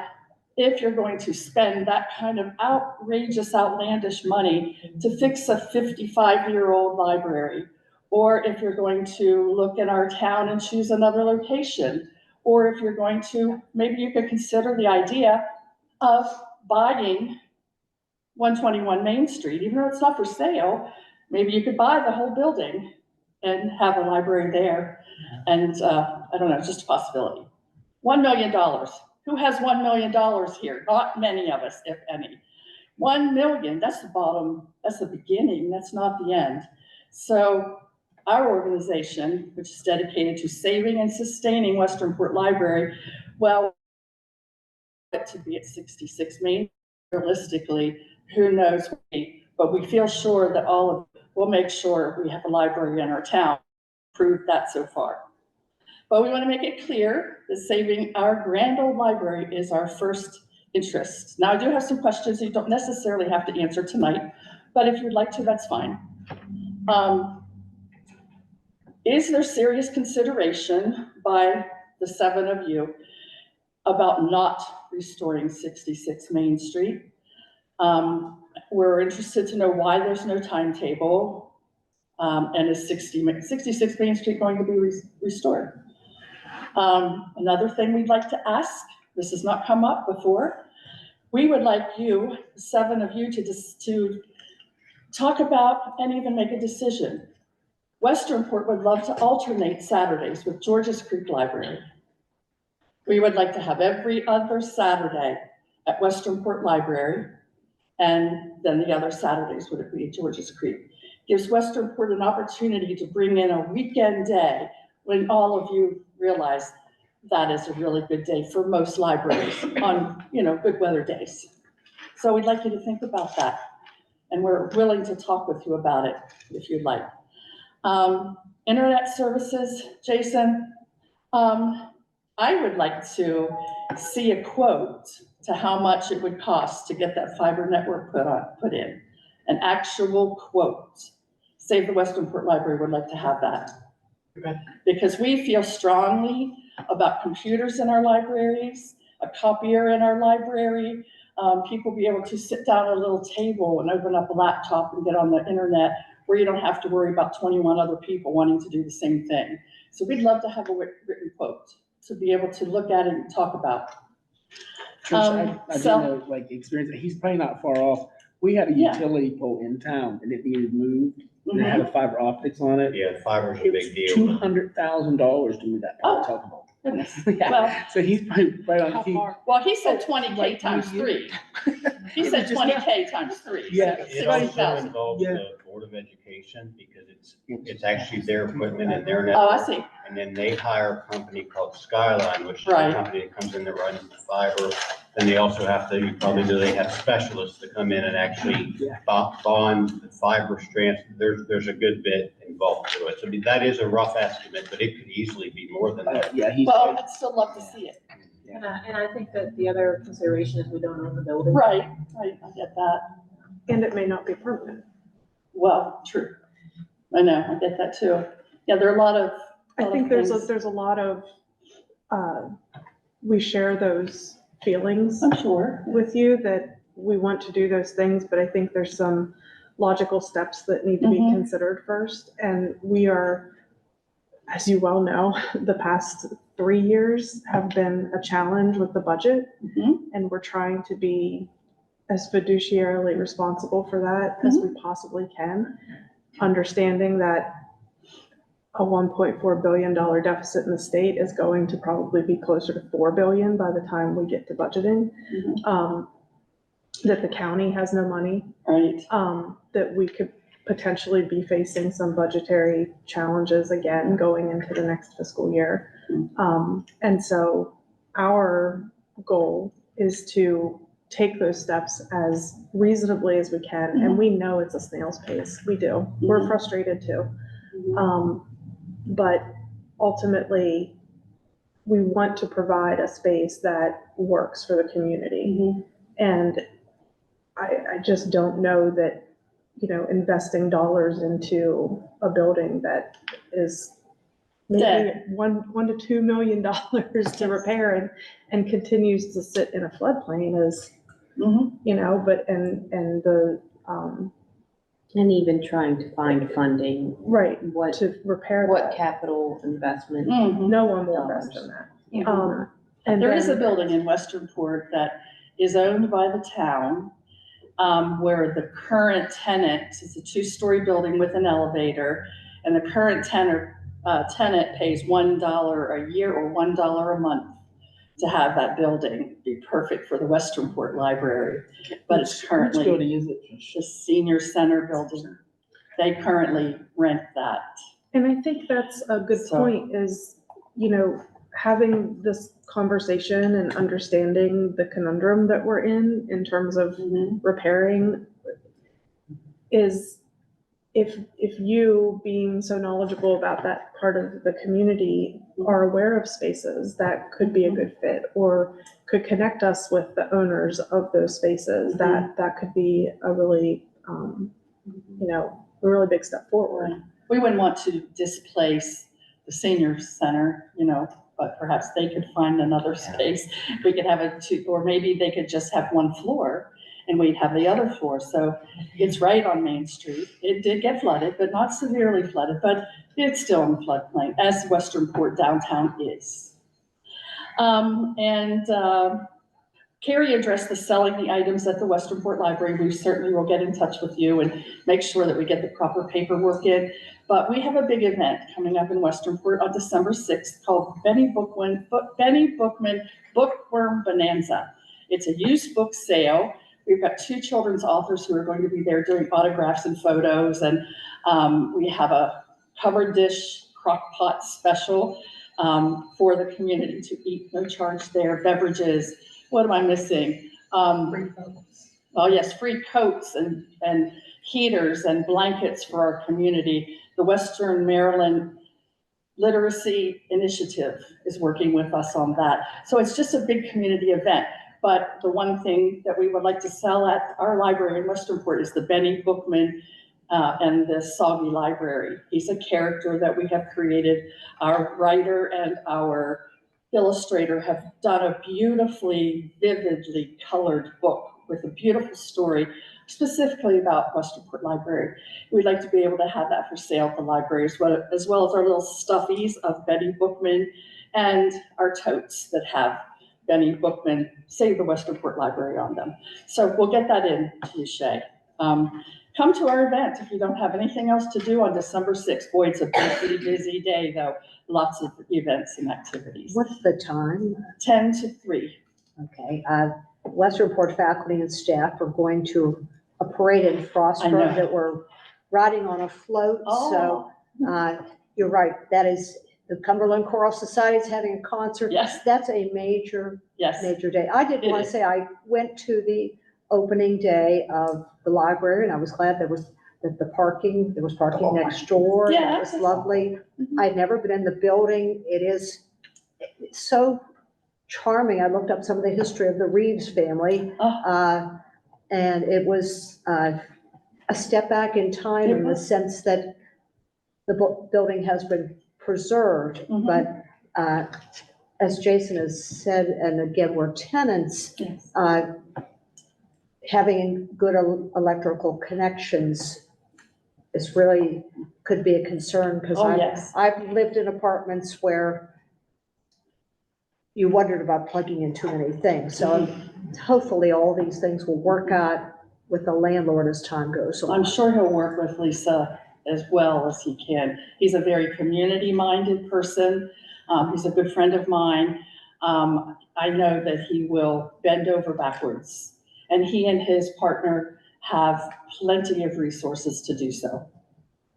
Speaker 15: if you're going to spend that kind of outrageous, outlandish money to fix a 55-year-old library, or if you're going to look in our town and choose another location, or if you're going to, maybe you could consider the idea of buying 121 Main Street, even though it's not for sale. Maybe you could buy the whole building and have a library there. And I don't know, it's just a possibility. $1 million. Who has $1 million here? Not many of us, if any. 1 million, that's the bottom, that's the beginning, that's not the end. So our organization, which is dedicated to saving and sustaining Westernport Library, well, to be at 66 Main, realistically, who knows, but we feel sure that all of we'll make sure we have a library in our town. Proved that so far. But we want to make it clear that saving our grand old library is our first interest. Now, I do have some questions you don't necessarily have to answer tonight, but if you'd like to, that's fine. Is there serious consideration by the 7 of you, about not restoring 66 Main Street. We're interested to know why there's no timetable, and is 66 Main Street going to be restored? Another thing we'd like to ask, this has not come up before, we would like you, the 7 of you, to talk about and even make a decision. Westernport would love to alternate Saturdays with Georges Creek Library. We would like to have every other Saturday at Westernport Library, and then the other Saturdays would be at Georges Creek. Gives Westernport an opportunity to bring in a weekend day when all of you realize that is a really good day for most libraries on, good weather days. So we'd like you to think about that, and we're willing to talk with you about it if you'd like. Internet services, Jason, I would like to see a quote to how much it would cost to get that fiber network put in, an actual quote. Save the Westernport Library would like to have that.
Speaker 3: Okay.
Speaker 15: Because we feel strongly about computers in our libraries, a copier in our library, people be able to sit down at a little table and open up a laptop and get on the internet where you don't have to worry about 21 other people wanting to do the same thing. So we'd love to have a written quote to be able to look at it and talk about.
Speaker 16: Trish, I do know, experience, he's probably not far off. We had a utility pole in town and it needed moved. And it had a fiber optics on it.
Speaker 12: Yeah, fiber's a big deal.
Speaker 16: $200,000 to move that power telephone. Yeah.
Speaker 15: Well,
Speaker 16: So he's probably right on.
Speaker 15: Well, he said 20K times 3. He said 20K times 3.
Speaker 16: Yeah.
Speaker 12: It also involves the Board of Education because it's actually their equipment and their network.
Speaker 15: Oh, I see.
Speaker 12: And then they hire a company called Skyline, which is a
Speaker 15: Right.
Speaker 12: company that comes in that runs the fiber. Then they also have to, you probably know, they have specialists that come in and actually bond the fiber strands. There's a good bit involved to it. So that is a rough estimate, but it could easily be more than that.
Speaker 15: Well, I'd still love to see it.
Speaker 4: And I think that the other consideration is we don't own the building.
Speaker 15: Right, I get that.
Speaker 6: And it may not be permanent.
Speaker 15: Well, true. I know, I get that too. Yeah, there are a lot of.
Speaker 6: I think there's a lot of, we share those feelings.
Speaker 15: I'm sure.
Speaker 6: With you that we want to do those things, but I think there's some logical steps that need to be considered first. And we are, as you well know, the past 3 years have been a challenge with the budget. And we're trying to be as fiduciarily responsible for that as we possibly can, understanding that a $1.4 billion deficit in the state is going to probably be closer to $4 billion by the time we get to budgeting. That the county has no money.
Speaker 15: Right.
Speaker 6: That we could potentially be facing some budgetary challenges again going into the next fiscal year. And so our goal is to take those steps as reasonably as we can. And we know it's a snail's pace. We do. We're frustrated too. But ultimately, we want to provide a space that works for the community. And I just don't know that, investing dollars into a building that is maybe $1 to $2 million to repair and continues to sit in a floodplain is, but, and the,
Speaker 1: And even trying to find funding.
Speaker 6: Right,
Speaker 1: What,
Speaker 6: to repair
Speaker 1: what
Speaker 6: that.
Speaker 1: capital investment.
Speaker 6: No one will invest in that. And
Speaker 15: There is a
Speaker 6: then-
Speaker 15: building in Westernport that is owned by the town, where the current tenant, it's a 2-story building with an elevator, and the current tenant pays $1 a year or $1 a month to have that building be perfect for the Westernport Library. But it's currently.
Speaker 16: Which building is it?
Speaker 15: The senior center building. They currently rent that.
Speaker 6: And I think that's a good point is, having this conversation and understanding the conundrum that we're in terms of repairing is if you being so knowledgeable about that part of the community are aware of spaces that could be a good fit or could connect us with the owners of those spaces, that could be a really, a really big step forward.
Speaker 15: We wouldn't want to displace the the senior center, but perhaps they could find another space. We could have or maybe they could just have one floor and we'd have the other floor. So it's right on Main Street. It did get flooded, but not severely flooded, but it's still in the floodplain, as Westernport downtown is. Carrie addressed the selling the items at the Westernport Library. We certainly will get in touch with you and make sure that we get the proper paperwork in. But we have a big event coming up in Westernport on December 6th called Benny Bookman Bookworm Bonanza. It's a used book sale. We've got 2 children's authors who are going to be there doing autographs and photos. And we have a covered dish crock pot special for the community to eat, no charge there, beverages. What am I missing?
Speaker 13: Free coats.
Speaker 15: Oh yes, free coats and heaters and blankets for our community. The Western Maryland Literacy Initiative is working with us on that. So it's just a big community event. But the one thing that we would like to sell at our library in Westernport is the Benny Bookman and the Soggy Library. He's a character that we have created. Our writer and our illustrator have done a beautifully, vividly colored book with a beautiful story specifically about Westernport Library. We'd like to be able to have that for sale at the library as well as our little stuffies of Benny Bookman and our totes that have Benny Bookman, Save the Westernport Library on them. So we'll get that in to you, Shay. Come to our event if you don't have anything else to do on December 6th. Boy, it's a busy, busy day though. Lots of events and activities.
Speaker 8: What's the time?
Speaker 15: 10 to 3.
Speaker 8: Okay, Westernport faculty and staff are going to a parade in
Speaker 15: I know.
Speaker 8: Frostburg that we're riding on a float. So you're right, that is, the Cumberland Choral Society is having a concert.
Speaker 15: Yes.
Speaker 8: That's a major
Speaker 15: Yes.
Speaker 8: day. I did
Speaker 15: It
Speaker 8: want to
Speaker 15: is.
Speaker 8: say, I went to the opening day of the library and I was glad there was parking next door.
Speaker 15: Yeah,
Speaker 8: That was
Speaker 15: that's
Speaker 8: lovely. I'd never been in the building. It's so charming. I looked up some of the history of the Reeves family. And it was a step back in time in the sense that the building has been preserved, but as Jason has said, and again, we're tenants, having good electrical connections is really, could be a concern, because I've lived in apartments where you wondered about plugging in too many things. So hopefully all these things will work out with the landlord as time goes on.
Speaker 15: I'm sure he'll work with Lisa as well as he can. He's a very community-minded person. He's a good friend of mine. I know that he will bend over backwards, and he and his partner have plenty of resources to do so.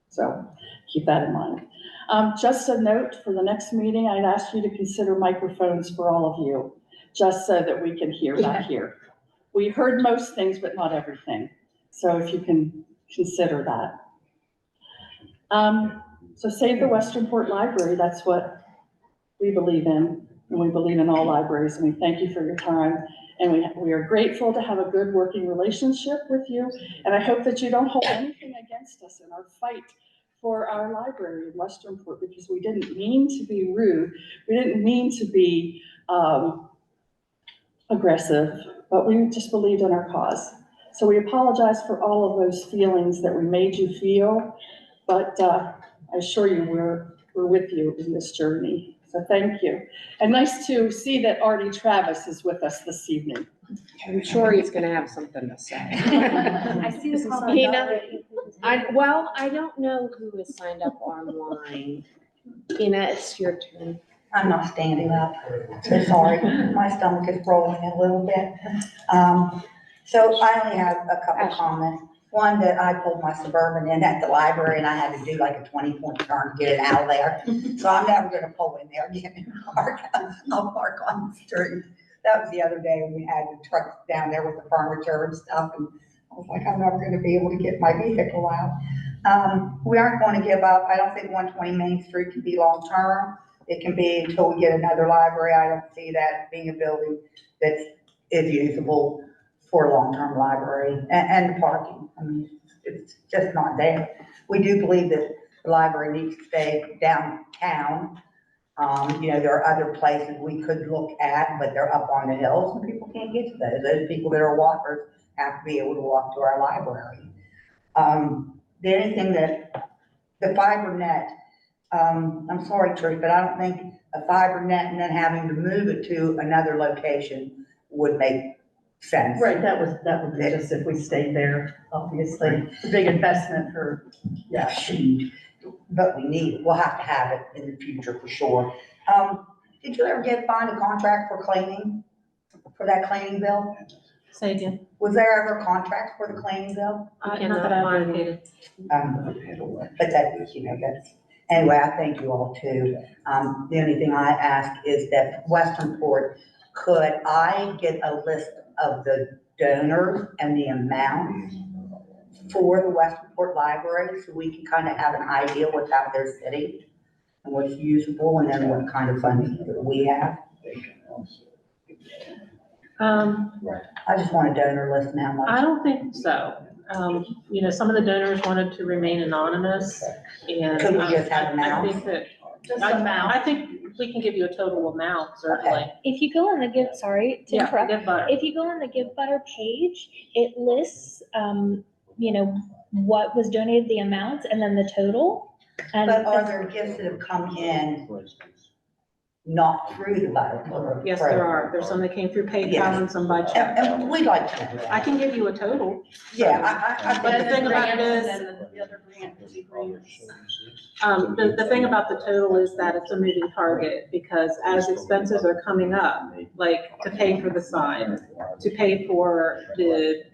Speaker 15: So keep that in mind. Just a note for the next meeting, I'd ask you to consider microphones for all of you, just so that we can hear back here. We heard most things, but not everything. So if you can consider that. So Save the Westernport Library, that's what we believe in, and we believe in all libraries, and we thank you for your time. And we are grateful to have a good working relationship with you, and I hope that you don't hold anything against us in our fight for our library in Westernport, because we didn't mean to be rude, we didn't mean to be aggressive, but we just believed in our cause. So we apologize for all of those feelings that we made you feel, but I assure you we're with you in this journey. So thank you. And nice to see that Artie Travis is with us this evening.
Speaker 1: I'm sure he's gonna have something to say.
Speaker 9: I see the comment.
Speaker 1: I don't know who has signed up online. Ina, it's your turn.
Speaker 17: I'm not standing up. So sorry, my stomach is rolling a little bit. So I only have a couple comments. One, that I pulled my Suburban in at the library and I had to do like a 20-point turn to get it out of there. So I'm never gonna pull in there again and park. I'll park on the street. That was the other day when we had the truck down there with the furniture and stuff. And I was like, I'm never gonna be able to get my vehicle out. We aren't going to give up. I don't think 120 Main Street can be long-term. It can be until we get another library. I don't see that being a building that is usable for a long-term library, and parking. I mean, it's just not there. We do believe that the library needs to stay downtown. There are other places we could look at, but they're up on the hills and people can't get to those. Those people that are walkers have to be able to walk to our library. The fiber net, I'm sorry, Trish, but I don't think a fiber net and then having to move it to another location would make sense.
Speaker 15: Right, that would be just if we stayed there, obviously. It's a big investment for,
Speaker 17: Yeah, huge, but we need it. We'll have to have it in the future for sure. Did you ever find a contract for cleaning, for that cleaning bill?
Speaker 4: Say again.
Speaker 17: Was there ever a contract for the cleaning bill?
Speaker 4: Not that I've located.
Speaker 17: But that's, anyway, I thank you all too. The only thing I ask is that Westernport, could I get a list of the donors and the amounts for the Westernport Library so we can kind of have an idea what's out there sitting and what's usable and then what kind of funding that we have? I just want a donor list now.
Speaker 4: I don't think so. Some of the donors wanted to remain anonymous and.
Speaker 17: Could we just have
Speaker 4: I
Speaker 17: amounts?
Speaker 4: think that,
Speaker 15: just
Speaker 4: I think we can give you a total amount, certainly.
Speaker 9: If you go on the Give, sorry to
Speaker 4: Yeah,
Speaker 9: interrupt.
Speaker 4: Give Butter.
Speaker 9: If you go on the Give Butter page, it lists, what was donated, the amounts, and then the total. And
Speaker 17: But are there gifts that have come in not through the Butter?
Speaker 4: Yes, there are. There's some that came through PayPal
Speaker 17: Yes.
Speaker 4: and some by
Speaker 17: And,
Speaker 4: check.
Speaker 17: and we'd like to know that.
Speaker 4: I can give you a total.
Speaker 17: Yeah, I
Speaker 4: But the thing about it is,
Speaker 15: the other grant,
Speaker 4: the thing about the total is that it's a moving target, because as expenses are coming up, like to pay for the sign, to pay for the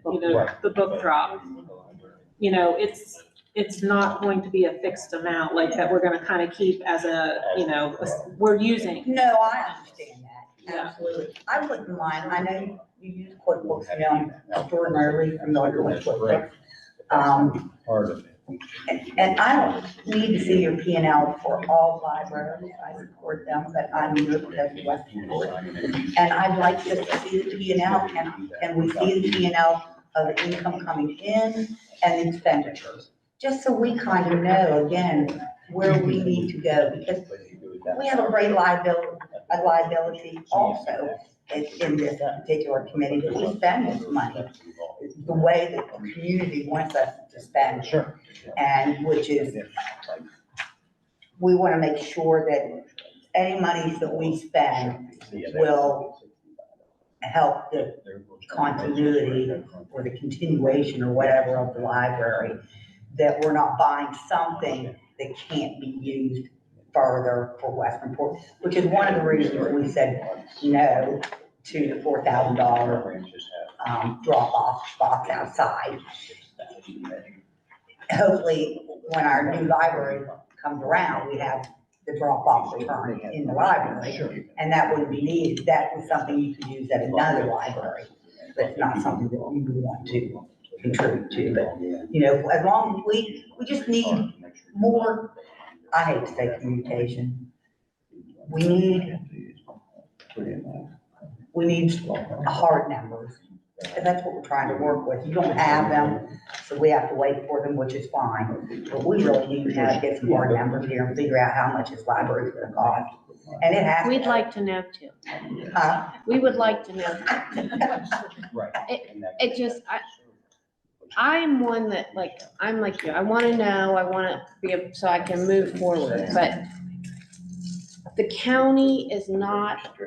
Speaker 4: book drop, it's not going to be a fixed amount like that we're gonna kind of keep as we're using.
Speaker 17: No, I understand that,
Speaker 4: Yeah.
Speaker 17: absolutely. I wouldn't mind, I know you use QuickBooks, I'm extraordinarily familiar with QuickBooks.
Speaker 12: Part of it.
Speaker 17: And I don't need to see your P and L for all libraries, I support them, but I'm new to Westernport. And I'd like just to see the P and L, can we see the P and L of the income coming in and the expenditures? Just so we kind of know, again, where we need to go, because we have a great liability also in this particular committee, that we spend this money the way that the community wants us to spend.
Speaker 2: Sure.
Speaker 17: And which is, we want to make sure that any monies that we spend will help the continuity or the continuation or whatever of the library, that we're not buying something that can't be used further for Westernport, which is one of the reasons we said no to the $4,000 drop-off spots outside. Hopefully, when our new library comes around, we have the drop-off return in the library, and that wouldn't be needed. That was something you could use at another library, but it's not something that you would want to contribute to. But, as long as we just need more, I hate to say communication. We need hard numbers, and that's what we're trying to work with. You don't have them, so we have to wait for them, which is fine. But we really need to get some hard numbers here and figure out how much this library is gonna cost. And it has.
Speaker 1: We'd like to know too. We would like to know.
Speaker 12: Right.
Speaker 1: It just, I'm one that I'm like you, I wanna know, I wanna so I can move forward, but the county is not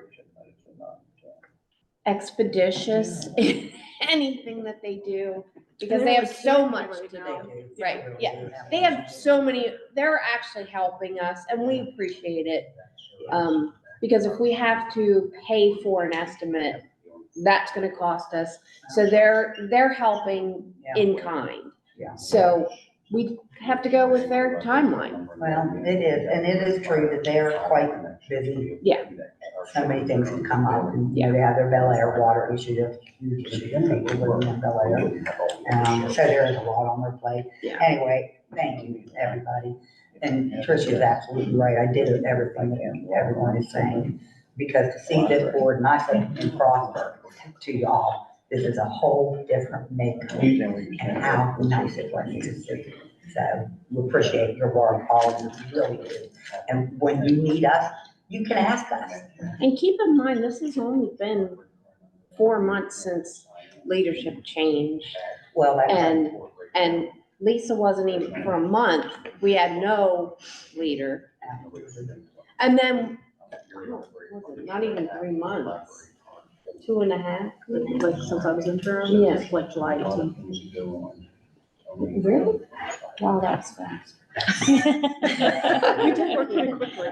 Speaker 1: expeditious in anything that they do, because they have so much to do. Right, yeah, they have so many, they're actually helping us, and we appreciate it. Because if we have to pay for an estimate, that's gonna cost us, so they're helping in kind.
Speaker 17: Yeah.
Speaker 1: So we have to go with their timeline.
Speaker 17: Well, it is, and it is true that they are quite busy.
Speaker 1: Yeah.
Speaker 17: So many things have come up, and, they have their Bel Air water issue, their huge issue, people living in Bel Air. So there is a lot on their plate.
Speaker 1: Yeah.
Speaker 17: Anyway, thank you, everybody. And Tricia's absolutely right, I did everything that everyone is saying, because to see this board, and I said in Prosper to y'all, this is a whole different makeup, and how nice it was to see. So we appreciate your work, all of you, we really do. And when you need us, you can ask us.
Speaker 1: And keep in mind, this has only been 4 months since leadership changed.
Speaker 17: Well, that's.
Speaker 1: And Lisa wasn't even, for a month, we had no leader. And then, was it not even 3 months, 2.5.
Speaker 4: Like since I was interim,
Speaker 1: Yeah.
Speaker 4: it's like July 18th.
Speaker 1: Really? Wow, that's fast.
Speaker 4: We did work pretty quickly.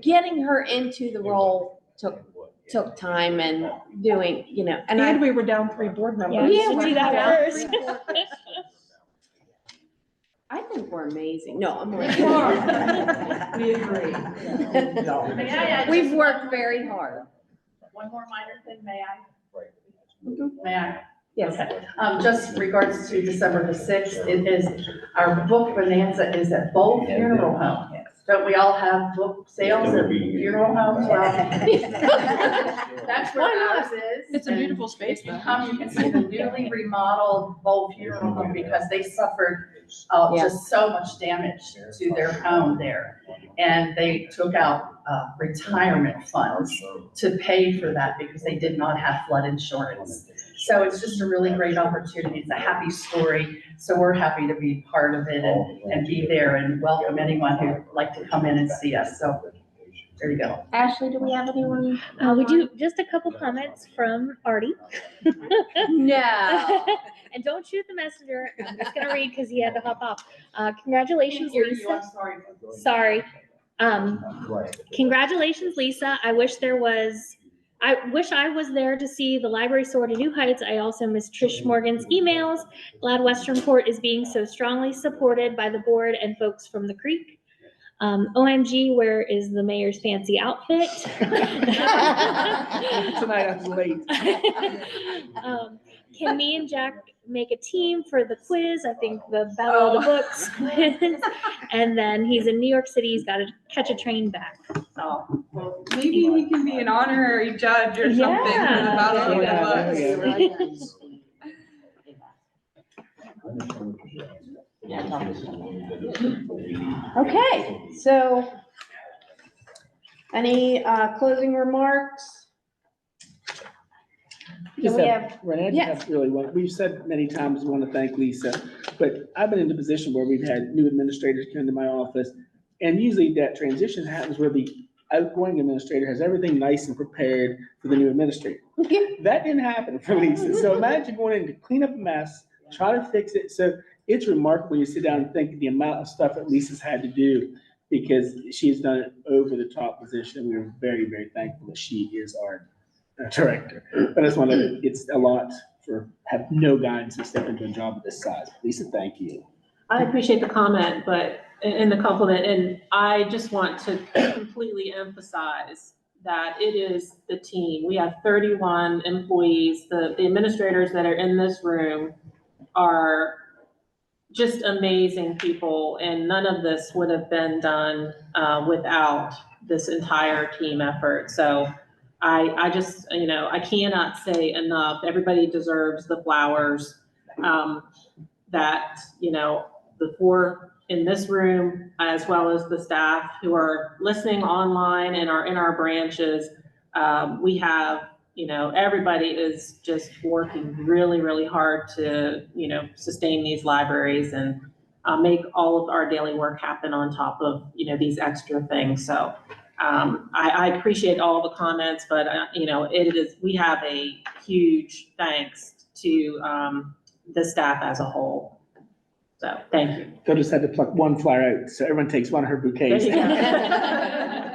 Speaker 1: Getting her into the role took time and doing,
Speaker 6: And we were down 3 board members.
Speaker 1: Yeah,
Speaker 11: we
Speaker 1: we
Speaker 11: did that
Speaker 1: got
Speaker 11: first.
Speaker 1: I think we're amazing. No, I'm like.
Speaker 4: We agree.
Speaker 11: May I add
Speaker 1: We've
Speaker 11: just
Speaker 1: worked very hard.
Speaker 11: one more minor thing, may I?
Speaker 15: May I?
Speaker 1: Yes.
Speaker 15: Okay. Just regards to December the 6th, it is, our book bonanza is at both funeral homes. Don't we all have book sales at funeral homes? Well, that's where ours is.
Speaker 6: It's a beautiful space,
Speaker 15: If you
Speaker 6: though.
Speaker 15: come, you can see the newly remodeled Bowl Funeral Home because they suffered just so much damage to their home there. And they took out retirement funds to pay for that because they did not have flood insurance. So it's just a really great opportunity. It's a happy story. So we're happy to be part of it and be there and welcome anyone who'd like to come in and see us. So there you go.
Speaker 1: Ashley, do we have anyone?
Speaker 11: We do, just a couple comments from Artie.
Speaker 1: No.
Speaker 11: And don't shoot the messenger. I'm just gonna read because he had to hop off. Congratulations,
Speaker 15: I'm
Speaker 11: Lisa.
Speaker 15: sorry.
Speaker 11: Sorry. Congratulations, Lisa. I wish I was there to see the library soar to new heights. I also miss Trish Morgan's emails. Glad Westernport is being so strongly supported by the board and folks from the Creek. OMG, where is the mayor's fancy outfit?
Speaker 16: Tonight I was late.
Speaker 11: Can me and Jack make a team for the quiz? I think the Battle of the Books quiz. And then he's in New York City. He's got to catch a train back.
Speaker 10: Oh, well, maybe we can be an honorary judge or something for the Battle of the Books.
Speaker 1: Okay, so any closing remarks?
Speaker 16: Just
Speaker 1: we
Speaker 16: have,
Speaker 1: have-
Speaker 16: Renee, I just
Speaker 1: yes.
Speaker 16: have really one, we've said many times, we want to thank Lisa, but I've been in a position where we've had new administrators come to my office, and usually that transition happens where the outgoing administrator has everything nice and prepared for the new administrator. That didn't happen for Lisa, so imagine going in to clean up a mess, try to fix it, so it's remarkable when you sit down and think of the amount of stuff that Lisa's had to do, because she's done it over the top position. We were very, very thankful that she is our director. But I just want to, it's a lot for have no guidance and step into a job of this size. Lisa, thank you.
Speaker 4: I appreciate the comment, but, and the compliment, and I just want to completely emphasize that it is the team. We have 31 employees. The administrators that are in this room are just amazing people, and none of this would have been done without this entire team effort. So I just, I cannot say enough. Everybody deserves the flowers that, the 4 in this room, as well as the staff who are listening online and are in our branches. We have, everybody is just working really, really hard to, sustain these libraries and make all of our daily work happen on top of, these extra things. So I appreciate all the comments, but, we have a huge thanks to the staff as a whole. So, thank you.
Speaker 16: Phil just had to pluck one flower out, so everyone takes one of her bouquets.
Speaker 8: And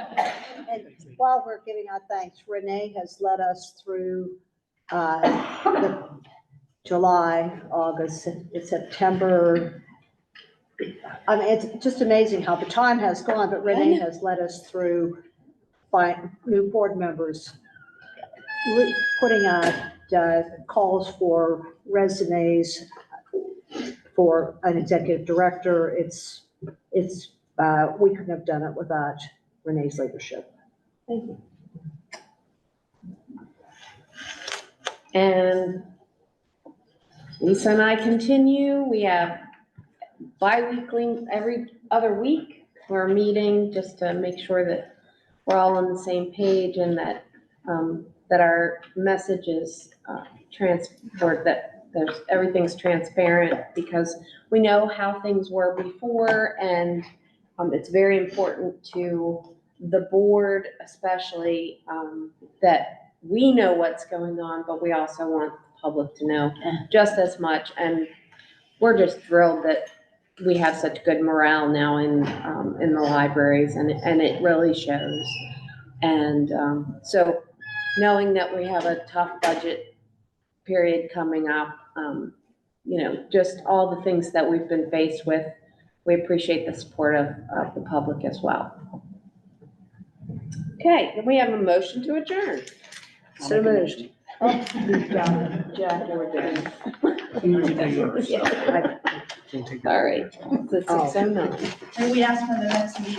Speaker 8: while we're giving our thanks, Renee has led us through the July, August, September. I mean, it's just amazing how the time has gone, but Renee has led us through by new board members, putting out calls for resumes for an executive director. We couldn't have done it without Renee's leadership.
Speaker 1: Thank you. And Lisa and I continue. We have bi-weekly, every other week. We're meeting just to make sure that we're all on the same page and that, that our message is, transport, that everything's transparent, because we know how things were before, and, it's very important to the board especially, that we know what's going on, but we also want the public to know just as much. And we're just thrilled that we have such good morale now in the libraries, and it really shows. And, so knowing that we have a tough budget period coming up, you know, just all the things that we've been faced with, we appreciate the support of the public as well. Okay, then we have a motion to adjourn.
Speaker 8: So moved.
Speaker 1: Oh, you've got it, Jack, you were doing. All right, it's 6:09.
Speaker 17: And we asked for the next meeting.